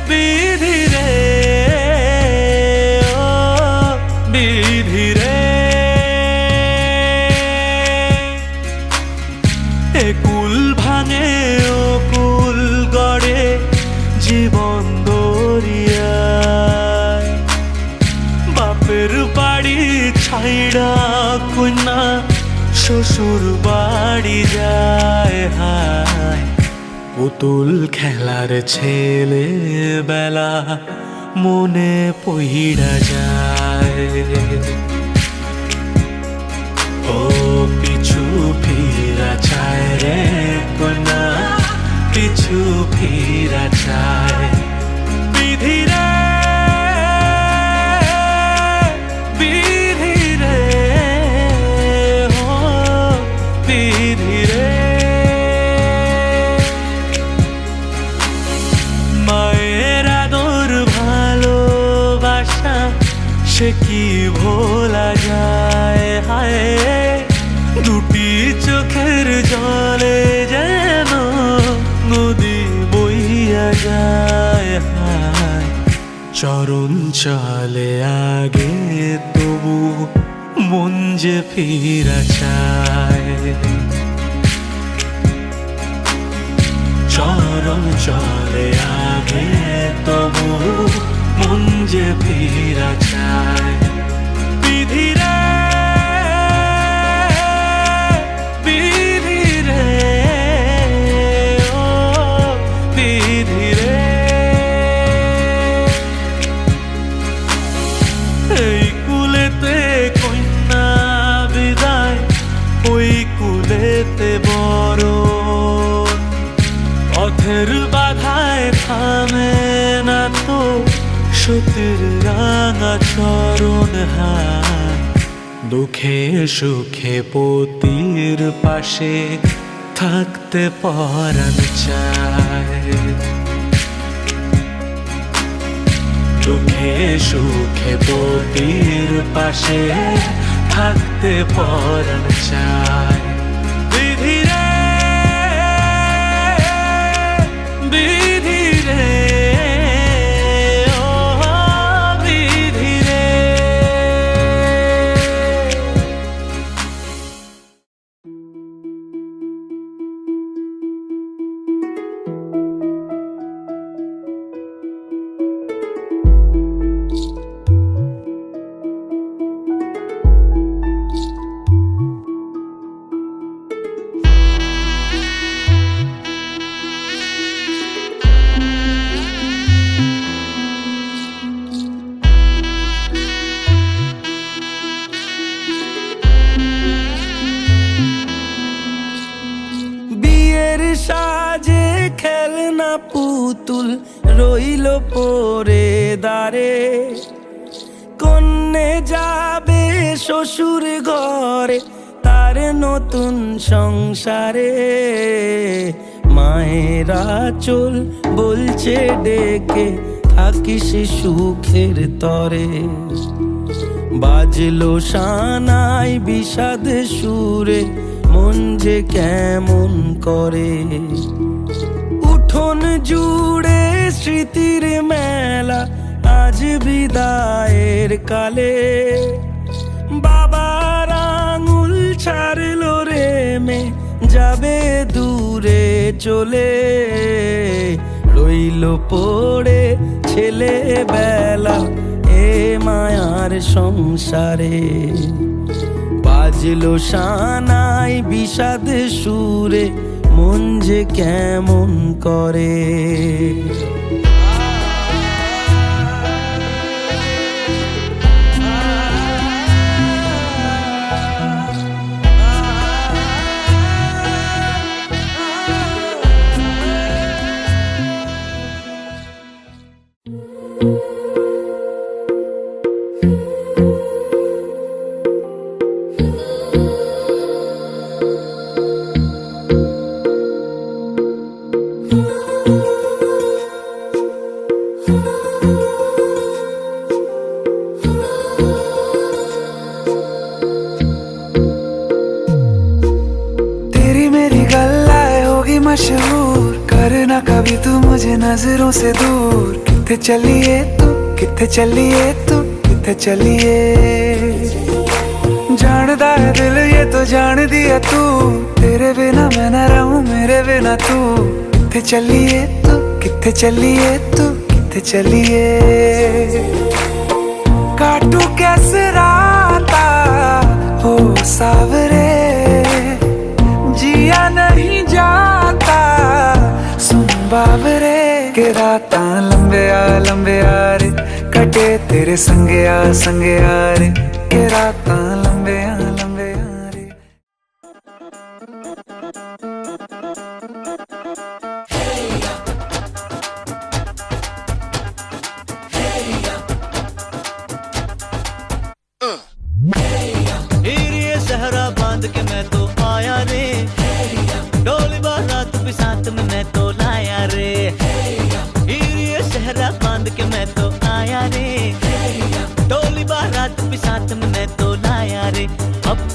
বিধি রে ও বিধি রে, এ কুল ভাঙে ও কুল গড়ে জীবন দরিয়ায়। বাপের বাড়ি ছাইড়া কন্যা শ্বশুর বাড়ি যায় হায়, পুতুল খেলার ছেলে বেলা মনে পইড়া যায়। ও পিছু ফিরা চায় রে কন্যা, পিছু ফিরা চায়। বিধি রে বিধি রে ও বিধি রে, মায়ের আদর ভালোবাসা সে কি ভোলা যায় হায়, দুটি চোখের জলে যেন নদী বইয়া যায় হায়। চরণ চলে আগে তবু মন যে ফিরা চায়, চরণ চলে আগে তবু মন যে ফিরা চায়। বিধি রে বিধি রে ও বিধি রে, এই কুলেতে কন্যা বিদায়, ওই কুলেতে বরণ। পথের বাধায় থামে না তো সতীর রাঙা চরণ হায়, দুঃখে সুখে পতির পাশে থাকতে পরাণ চায়। দুঃখে সুখে পতির পাশে থাকতে পরাণ চায়। বিধি রে বিধি রে না পুতুল রইল পরে দাঁড়ে, কন্যে যাবে শ্বশুর ঘরে তার নতুন সংসারে। মায়েরা চল বলছে ডেকে থাকিস সুখের তরে। বাজলো সানাই বিষাদ সুরে মন যে কেমন করে। উঠোন জুড়ে স্মৃতির মেলা আজ বিদায়ের কালে। বাবার আঙুল ছাড়লো রে মে যাবে দূরে চলে। রইল পড়ে ছেলেবেলা এ মায়ার সংসারে। বাজলো সানাই বিষাদ সুরে মন যে কেমন করে। मशहूर करना कभी तू मुझे नजरों से दूर। किथे चलिए तू, किथे चलिए तू, किथे चलिए। जानदा है दिल ये तो जान दिया तू, तेरे बिना मैं न रहूं मेरे बिना तू। किथे चलिए तू, किथे चलिए तू, किथे चलिए। काटू कैसे राता हो सावरे, जिया नहीं जाता सुन बाबरे। के राता लंबे आ रे कटे तेरे संगे आ रे। के राता लंबे आ रे। सहरा बांध के मैं तो आया रे, डोली बारात भी साथ में मैं तो लाया रे। ये सहरा बांध के मैं तो आया रे, डोली बारात भी साथ में मैं तो लाया रे। अब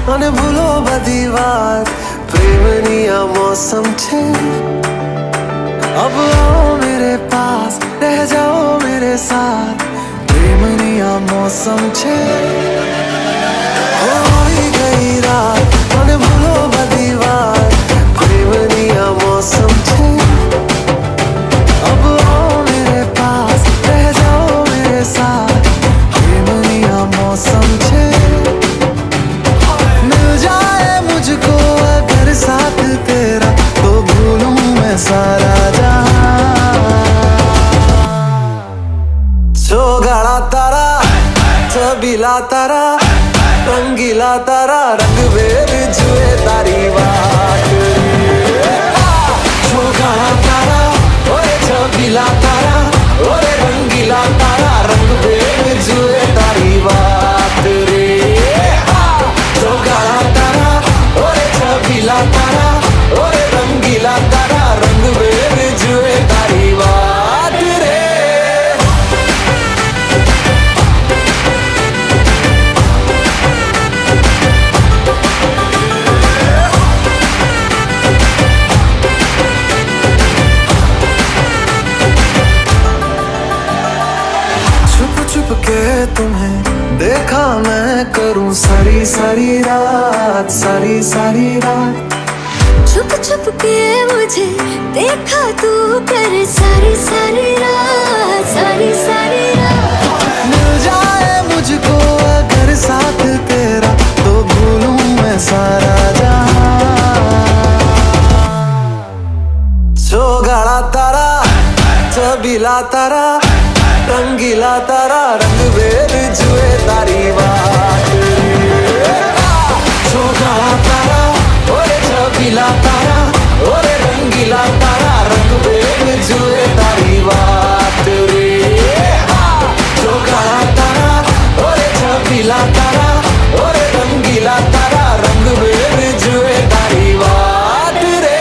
મને ભૂલો બધી વાત પ્રેમની આ મોસમ છે अब आओ मेरे पास रह जाओ मेरे साथ प्रेमनी आ मौसम छे होई गई रात મને ભૂલો બધી વાત પ્રેમની આ મौसम छे अब आओ मेरे पास रह जाओ मेरे साथ प्रेमनी आ मौसम छे मिल जाए मुझको अगर साथ तेरा तो भूलूं मैं सारा गाड़ा तारा छबीला तारा रंगीला तारा रंग बेर जुए तारी बात जो गाड़ा तारा ओए छबीला तारा ओए रंगीला तारा रंग बेर जुए तारी बात रे जो गाड़ा तारा ओए छबीला तारा ओए रंगीला तारा रंग बेर जुए तारी बात रे छुप के तुम्हें देखा मैं करूं सारी सारी रात सारी सारी रात छुप छुप के मुझे देखा तू कर सारी सारी रात सारी सारी रात मिल जाए मुझको अगर साथ तेरा तो भूलूं मैं सारा जहां जो गाड़ा तारा छबीला तारा रंगीला तारा रंग बेर जुए तारी बात जो गाड़ा तारा ओरे छबीला तारा ओरे रंगीला तारा रंग बेर जुए तारी बात रे जो गाड़ा तारा ओरे छबीला तारा ओरे रंगीला तारा रंग बेर जुए तारी बात रे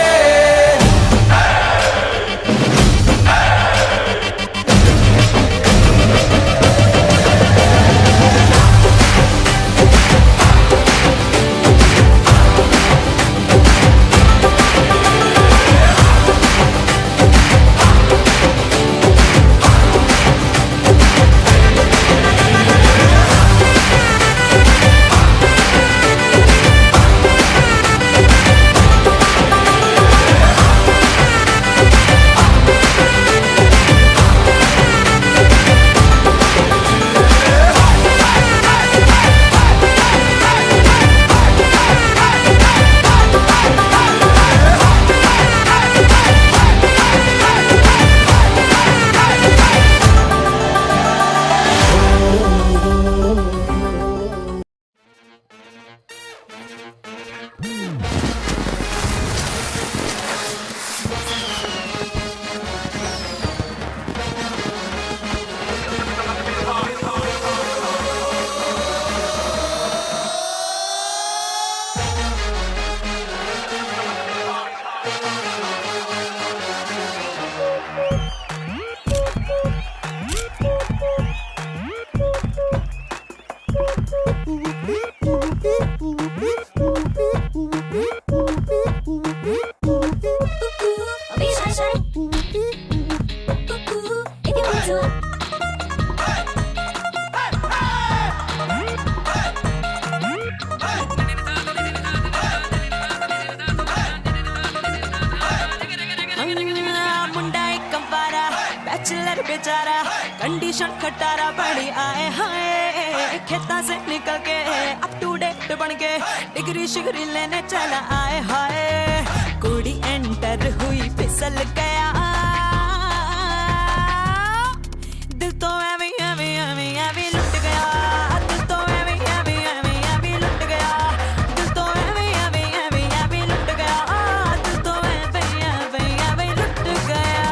बैचलर बेचारा कंडीशन खटारा पड़ी आए हाय खेता से निकल के अप टू डेट बन के डिग्री शिग्री लेने चला आए हाय कुड़ी एंटर हुई फिसल गया दिल तो एवी एवी एवी एवी लुट गया दिल तो एवी एवी एवी एवी लुट गया दिल तो एवी एवी एवी एवी लुट गया दिल तो एवी एवी एवी लुट गया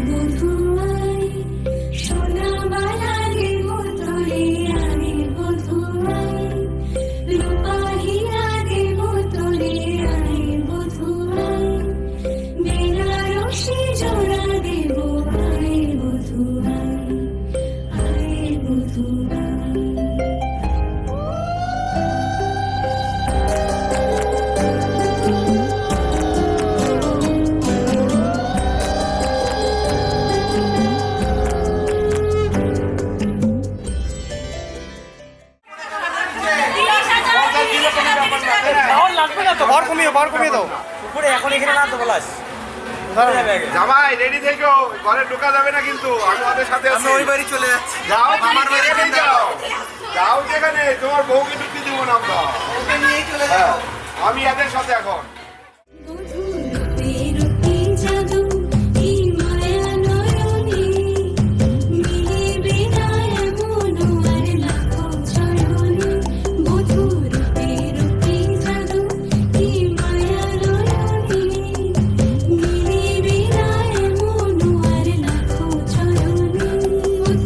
বধুয়াই সোনা মালা দেব তোরে আমি বধুয়াই রূপা হীরা দেব তোরে আমি বধুয়াই বেনারসি জোড়া দেব আমি বধুয়াই আমি বধুয়াই জামাই রেডি থেকো, ঘরে ঢোকা যাবে না কিন্তু, আমি ওদের সাথে আছি। ওই বাড়ি চলে যাচ্ছি। যাও, আমার বাড়ি যাও, যাও যেখানে, তোমার বউকে ঢুকতে দিব না আমরা। ওকে নিয়েই চলে যাবো। হ্যাঁ, আমি এদের সাথে এখন। রূপে জাদু কি মায়া নয়নে মিলিবে না এমন আর লাখো চরণে বধূ রূপে জাদু কি মায়া নয়নে মিলিবে না এমন আর লাখো চরণে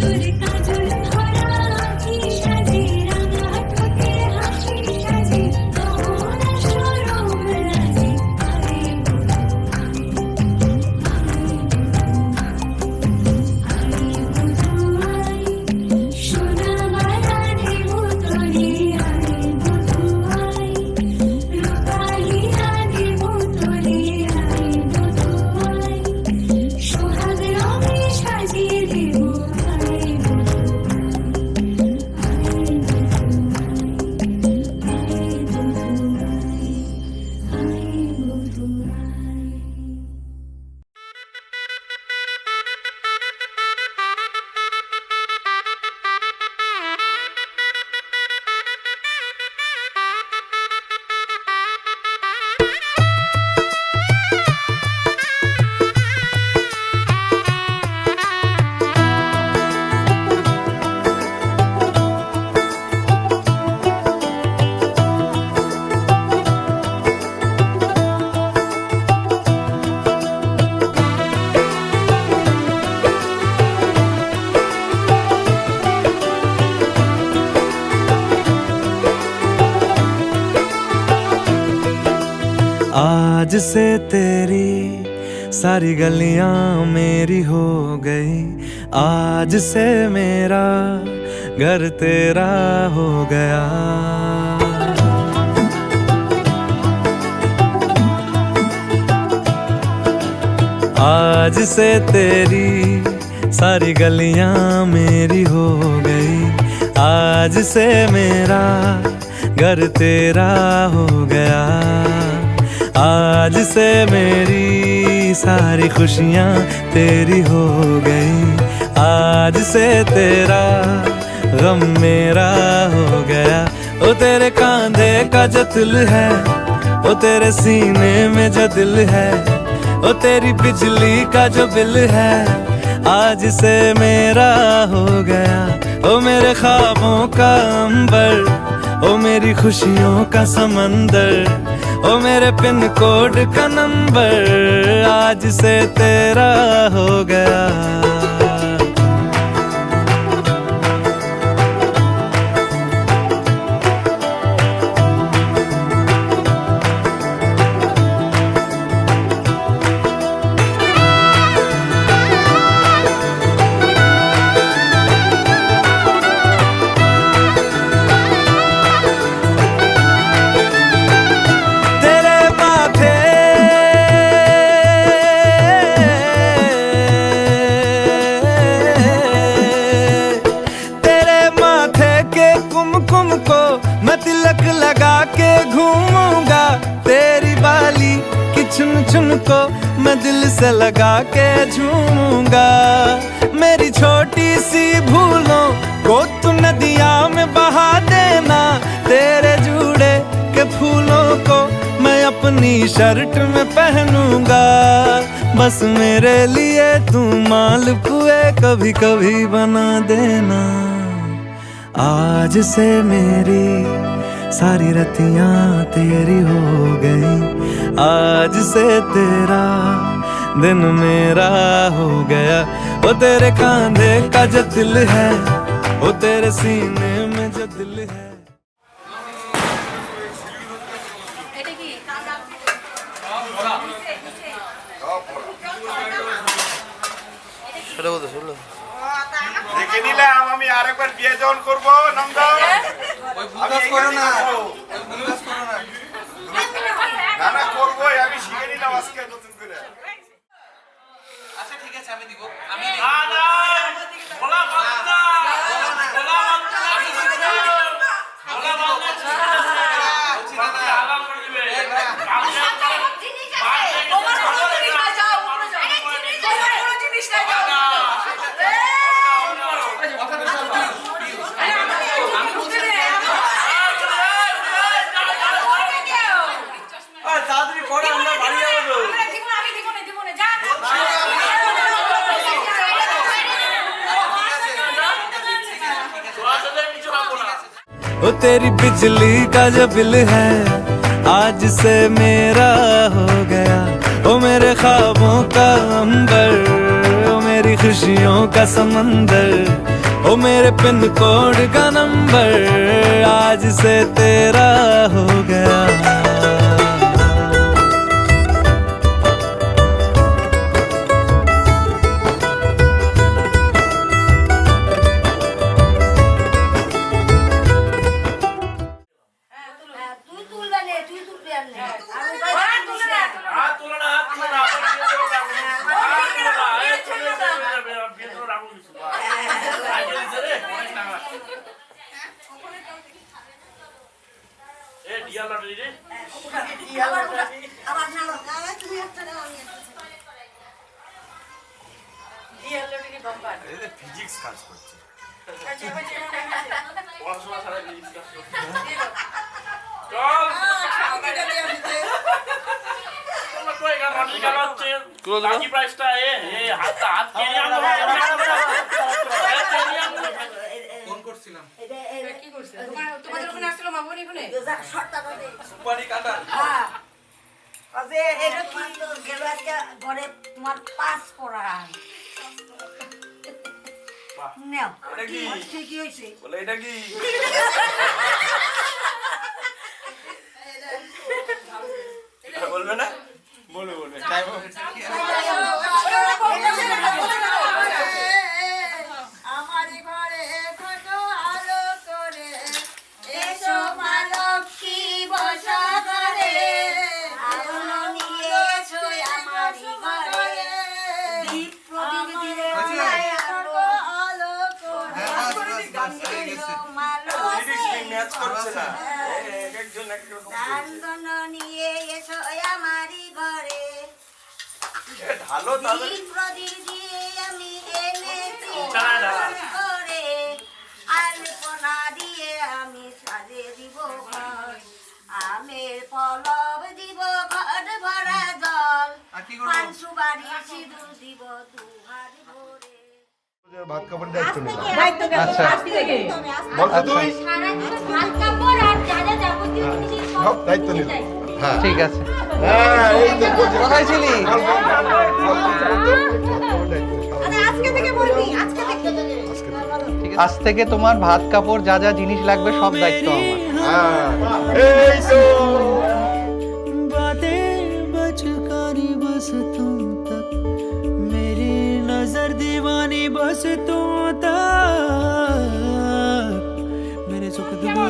তোর কাজল ধরা আখি সাজে রাঙা ঠোঁটে হাসি সাজে গহনা সরম রাজে আরে সোনা মালা দেব তোরে আমি বধুয়াই রূপা হীরা দেব তোরে আমি বধুয়াই সোহাগ রঙে সাজিয়ে দেব আমি বধুয়াই आज से तेरी सारी गलियां मेरी हो गई, आज से मेरा घर तेरा हो गया। आज से तेरी सारी गलियां मेरी हो गई, आज से मेरा घर तेरा हो गया। आज से मेरी सारी खुशियाँ तेरी हो गई, आज से तेरा गम मेरा हो गया। ओ तेरे कांधे का जो दिल है, ओ तेरे सीने में जो दिल है, ओ तेरी बिजली का जो बिल है, आज से मेरा हो गया। ओ मेरे ख्वाबों का अंबर, ओ मेरी खुशियों का समंदर, ओ मेरे पिन कोड का नंबर, आज से तेरा हो गया। झुमको मैं दिल से लगा के झूमूंगा। मेरी छोटी सी भूलों को तू नदिया में बहा देना। तेरे जूड़े के फूलों को मैं अपनी शर्ट में पहनूंगा। बस मेरे लिए तू मालपुए कभी कभी बना देना। आज से मेरी सारी रतियां तेरी हो गई। आज से तेरा दिन मेरा हो गया। वो तेरे कांधे का जो दिल है, वो तेरे सीने में जो दिल है। দেখে নিলাম আমি আরেকবার বিয়ে যখন করবো নাম দাও। না না করবোই, আমি শিখে নিলাম আজকে নতুন করে। वो तेरी बिजली का जो बिल है आज से मेरा हो गया। वो मेरे ख्वाबों का अंबर, वो मेरी खुशियों का समंदर, वो मेरे पिन कोड का नंबर आज से तेरा हो गया। ফিজিক্স কাজ করছে। ফোন করছিলাম তোমাদের ওখানে আসছিল মামুনি ওখানে সুপারি কাটা। ঘরে তোমার পাস পড়া নাও কি হয়েছে বলে এটা কি বলবে না? বলবে বলবে। আমার ঘরে থাকো আলো করে এসো মা লক্ষ্মী বসা করে আলো নিয়ে এসো আমার ঘরে দীপ প্রদীপ দিয়ে থাকো আলো করে এসো মা লক্ষ্মী ম্যাচ করছে না। একজন একরকম দান নিয়ে এসো আমারই ঘরে ঢালো তাহলে। দীপ প্রদীপ দিয়ে আমি এনেছি করে আলপনা দিয়ে আমি সাজে দিব ঘর আমের পলব দিব ঘর ভরা জল পান সুবারি সিঁদুর দিব দুহার ভরে। ভাত কাপড় দায়িত্ব নিলাম। আচ্ছা বলতো তুই ভাত কাপড় আর যা যা যাবতীয় জিনিস সব দায়িত্ব নিলাম। হ্যাঁ ঠিক আছে। হ্যাঁ এই তো বলছি। কোথায় ছিলি? আজকে থেকে বলবি আজকে থেকে আজ থেকে তোমার ভাত কাপড় যা যা জিনিস লাগবে সব দায়িত্ব আমার। হ্যাঁ এই তো बातें बचकानी बस तुम तक मेरी नजर दीवानी बस तुम तक मेरे सुख दुआ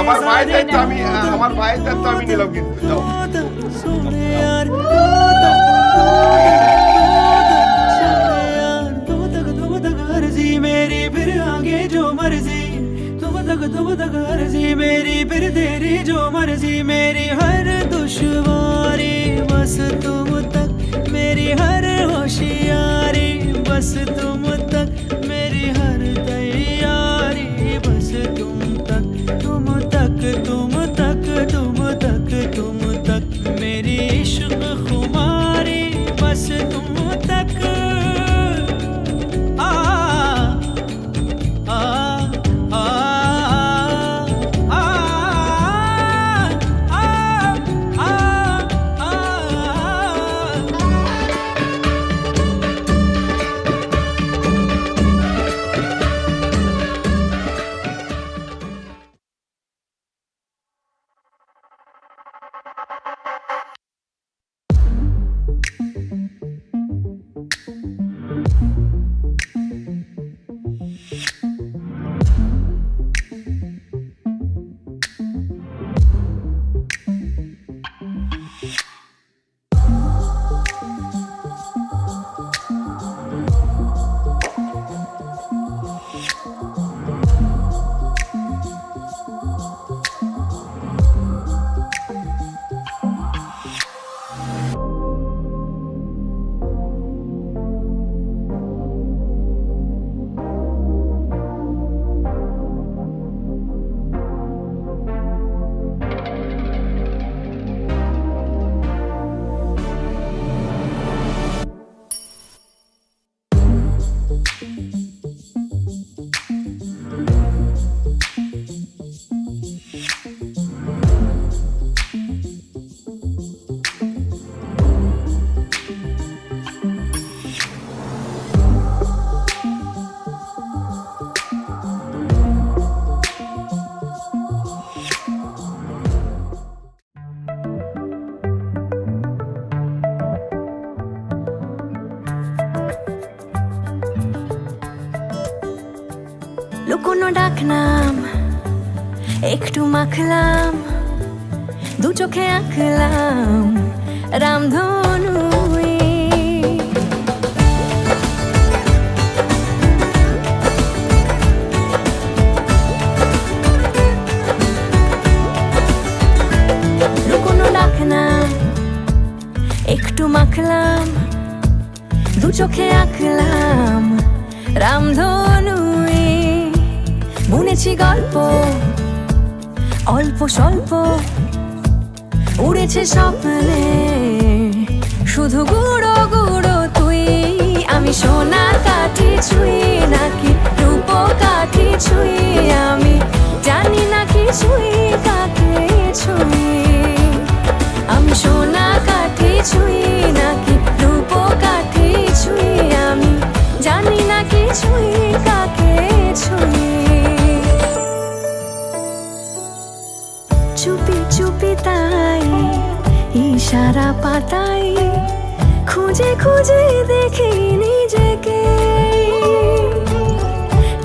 আমার ভাইয়ের দায়িত্ব আমি আমার ভাইয়ের দায়িত্ব আমি নিলাম কিন্তু যাও। सोने यार तुम तक अर्जी मेरी फिर आगे जो मर्जी तुम तक अर्जी मेरी, फिर तेरी जो मर्जी मेरी, हर दुश्वारी बस तुम तक मेरी, हर होशियारी बस तुम तक मेरी, हर तैयारी बस तुम तक, तुम तक तुम तक तुम तक तुम तक मेरी इश्क खुमारी बस तुम तक। आ आ आ आ आ आ লুকোনো ডাকনাম একটু মাখলাম, দু চোখে আঁকলাম রামধনু। লুকোনো ডাকনাম একটু মাখলাম, দু চোখে আঁকলাম রামধনু। বুনেছি গল্প অল্প স্বল্প, উড়েছে স্বপ্নে শুধু গুঁড়ো গুঁড়ো তুই। আমি সোনার কাঠি ছুঁই নাকি রূপ কাঠি ছুঁই, আমি জানি না কিছুই কাকে ছুঁই। আমি সোনা কাঠি ছুঁই নাকি রূপ কাঠি ছুঁই, আমি জানি না কিছুই কাকে ছুঁই। চুপি চুপি তাই ইশারা পাতাই, খুঁজে খুঁজে দেখি নিজেকে।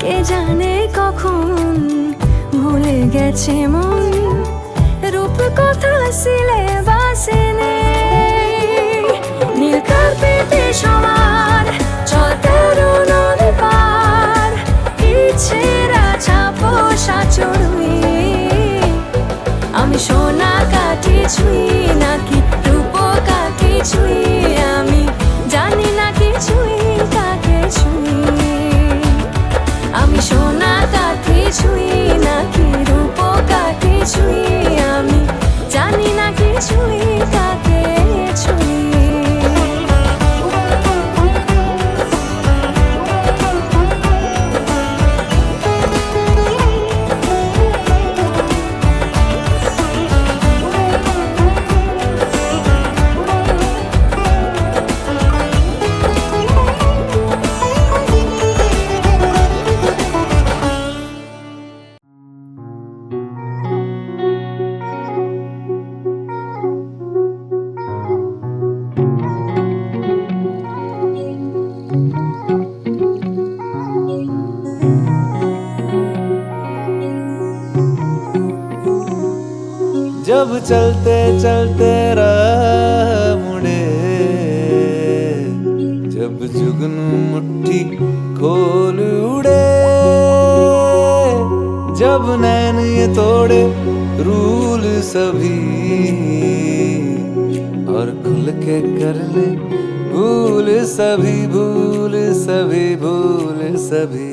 কে জানে কখন ভুলে গেছে মন, রূপ কথা সিলেবাসে নেই। নীল কার্পেটে সবার চলতে নদী পার, ইচ্ছেরা ছাপো সাচড়ুই। আমি সোনা কাঠি ছুঁই নাকি রূপ কাঠি ছুঁই, আমি জানি না কিছুই কাকে ছুঁই। আমি সোনা কাঠি ছুঁই নাকি রূপ কাঠি ছুঁই, আমি জানি না কিছুই কাকে ছুঁই। जब चलते चलते राह मुड़े, जब जुगनू मुट्ठी खोल उड़े, जब नैन ये तोड़े रूल सभी और खुल के कर ले भूल सभी भूल सभी भूल सभी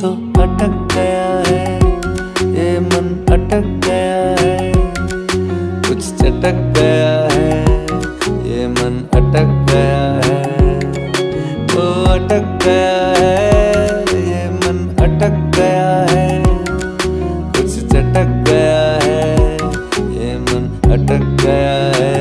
तो अटक गया है ये मन अटक गया है कुछ चटक गया है ये मन अटक गया है तो अटक गया है ये मन अटक गया है कुछ चटक गया है ये मन अटक गया है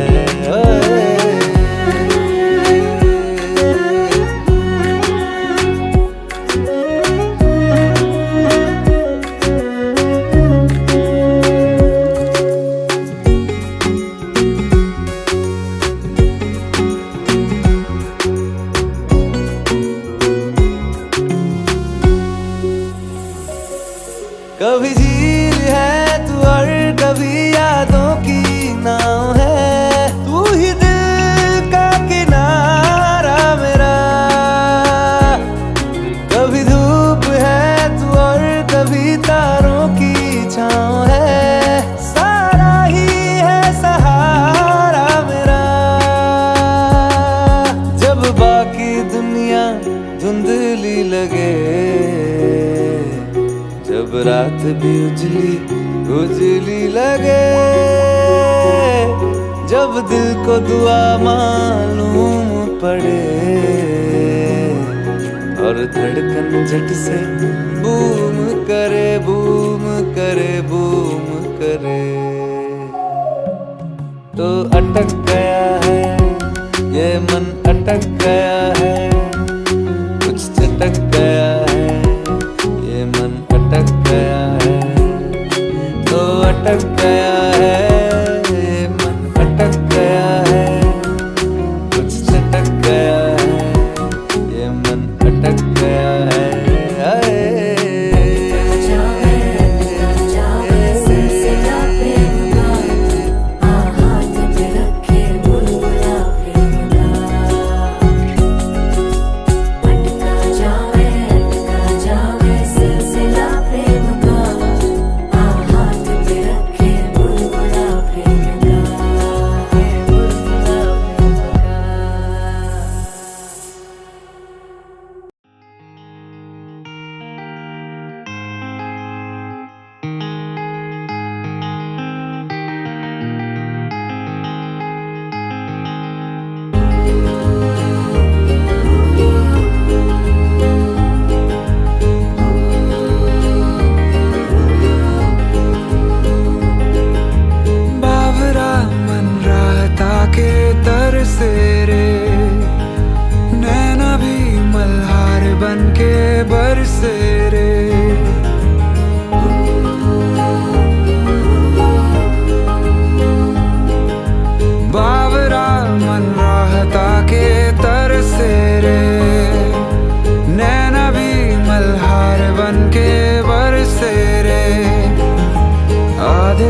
कभी झील है तू और कभी यादों की नाव है तू ही दिल का किनारा मेरा कभी धूप है तू और कभी तारों की छाँव है सारा ही है सहारा मेरा जब बाकी दुनिया धुंधली लगे जब रात भी उजली उजली लगे जब दिल को दुआ मालूम पड़े और धड़कन झट से बूम करे बूम करे बूम करे तो अटक गया है ये मन अटक गया है कुछ चटक गया है ये मन अटक गया है तो अटक गया है ये मन अटक गया है कुछ चटक गया है ये मन अटक गया है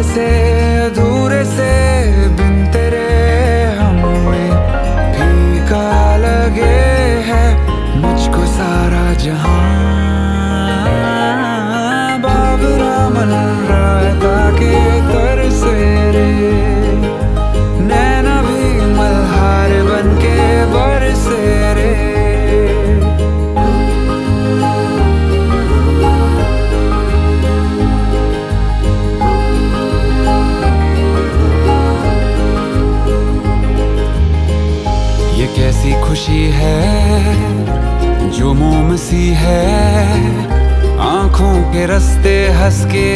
से अधूरे से बिन तेरे हमें फीका लगे है मुझको सारा जहां बाबरा मन राता के तर से रे नैना भी मल्हार बन के बरसे रे कैसी खुशी है जो मोम सी है आंखों के रास्ते हंस के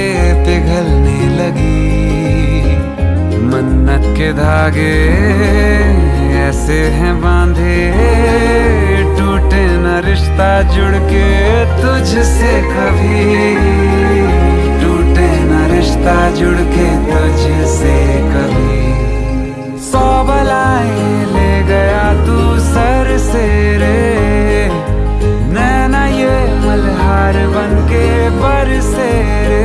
पिघलने लगी मन्नत के धागे ऐसे हैं बांधे टूटे न रिश्ता जुड़ के तुझसे कभी टूटे न रिश्ता जुड़ के तुझसे कभी 100 बलाएं ले गया तू सर से रे नैना ये मल्हार बन के बरसे रे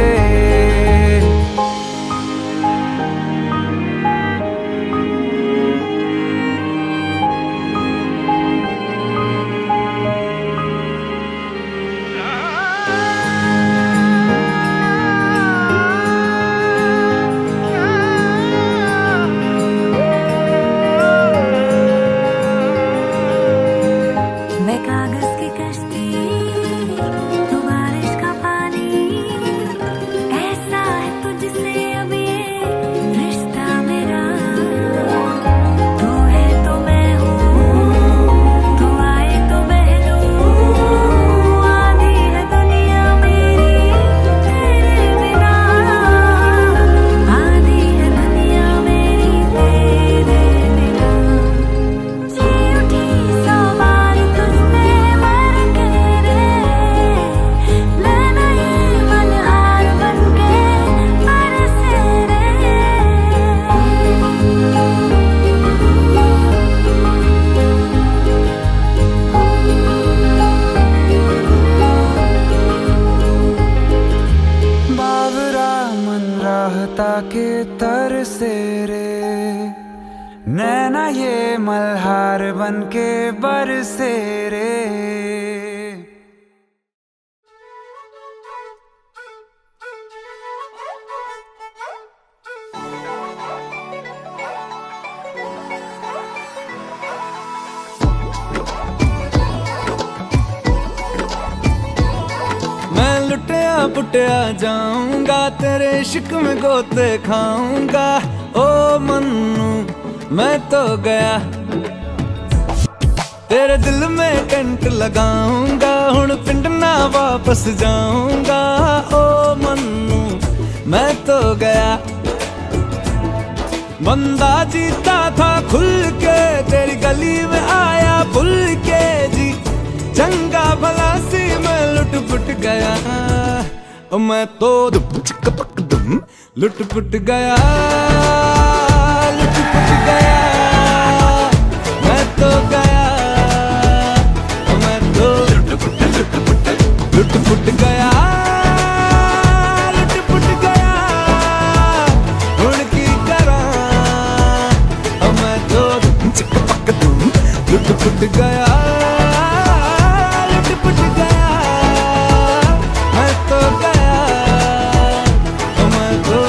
नैना ये मल्हार बन के बरसे रे। मैं लुटिया पुटिया जाऊंगा, तेरे इश्क में गोते खाऊंगा। ओ मन्नू मैं तो गया, तेरे दिल में टेंट लगाऊंगा। हुण पिंड ना वापस जाऊंगा। ओ मन्नू मैं तो गया। बंदा जीता था खुल के, तेरी गली में आया भूल के जी। चंगा भला सी मैं लुट पुट गया। मैं तो दुम चिक पक दुम लुट पुट गया, लुट पुट गया। मैं तो गया, मैं तो लुट पुट गया, लुट पुट गया। हुण की करा, मैं तो दुम चिक पक दुम लुट पुट गया, लुट पुट गया। मैं तो गया, मैं तो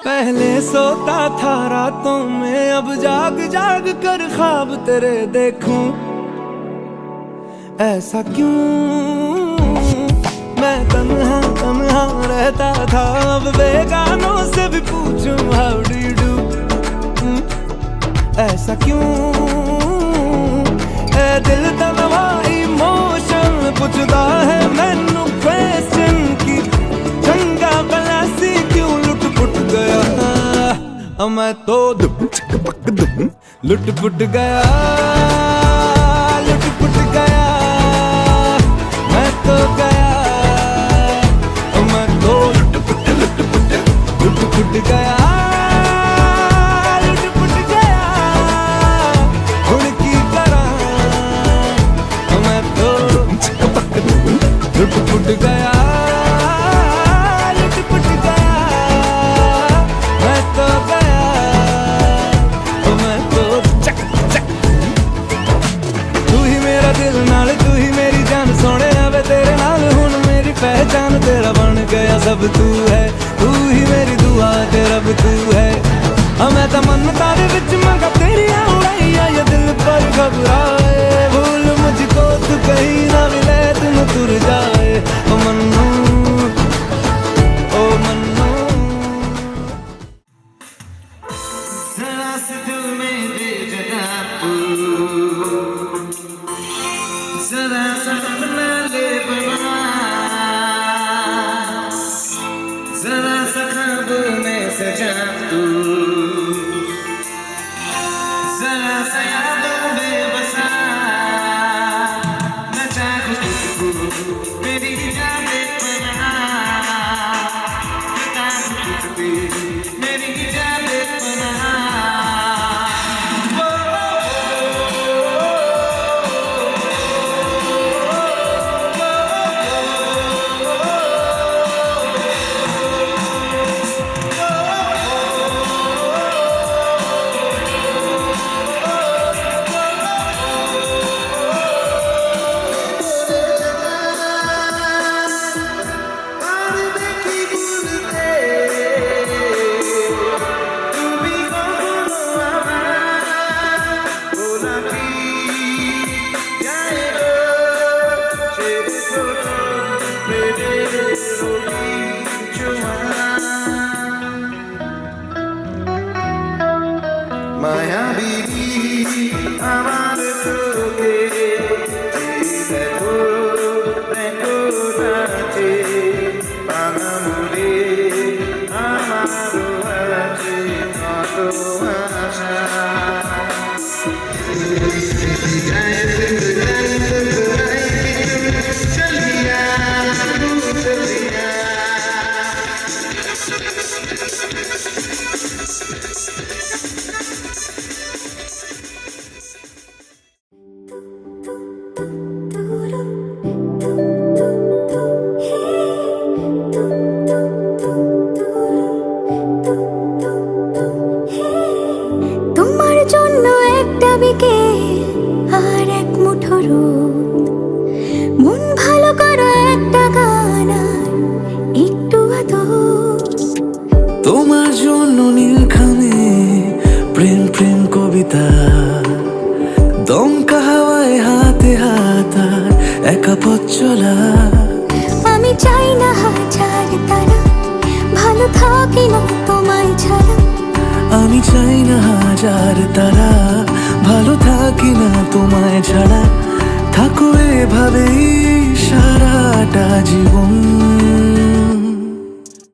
पहले सोता था रातों में, अब जाग जाग कर ख्वाब तेरे देखूं। ऐसा क्यों मैं तन्हा तन्हा रहता था, अब बेगानों से भी पूछूं हाउ डू यू डू। ऐसा क्यों ए दिल तनवा इमोशन पुछदा है मैनू क्वेश्चन की। चंगा भला सी क्यों लुट पुट गया। मैं तो दुम चिक पक दुम लुट पुट गया, लुट पुट गया। मैं तो गया, मैं तो लुट पुट गया, लुट पुट गया। हुण की करा, मैं तो दुम चिक पक दुम लुट पुट गया, लुट पुट गया। मैं तो गया, मैं तो चक चक। तू ही मेरा दिल नाल, तू ही मेरी जान सोने वे तेरे नाल हुण मेरी पहचान। तेरा बन गया सब तू है, तू ही मेरी दुआ तेरा भी तू है। मैं तो मन्नतां दे विच मंगा तेरियां उड़ाइयां, ये दिल पर घबराए। भूल मुझको तू कहीं ना मिले, तू न तुर जाए। ओ मन्नू, ओ मन्नू। जरा से दिल में दे जगह तू, जरा सा अपना ले बना। जरा सा ख्वाब में सजा तू, जरा सा यादों में बसा। न चाहूं तुझको मेरी जाने पना, न चाहूं तुझको मेरी जाने पना। দমকা হাওয়ায় হাতে হাত আর একা পথ চলা। আমি চাই না হাজার তারা, ভালো থাকি না তোমায় ছাড়া। আমি চাই না হাজার তারা, ভালো থাকি না তোমায় ছাড়া। থাকো এভাবেই সারাটা জীবন।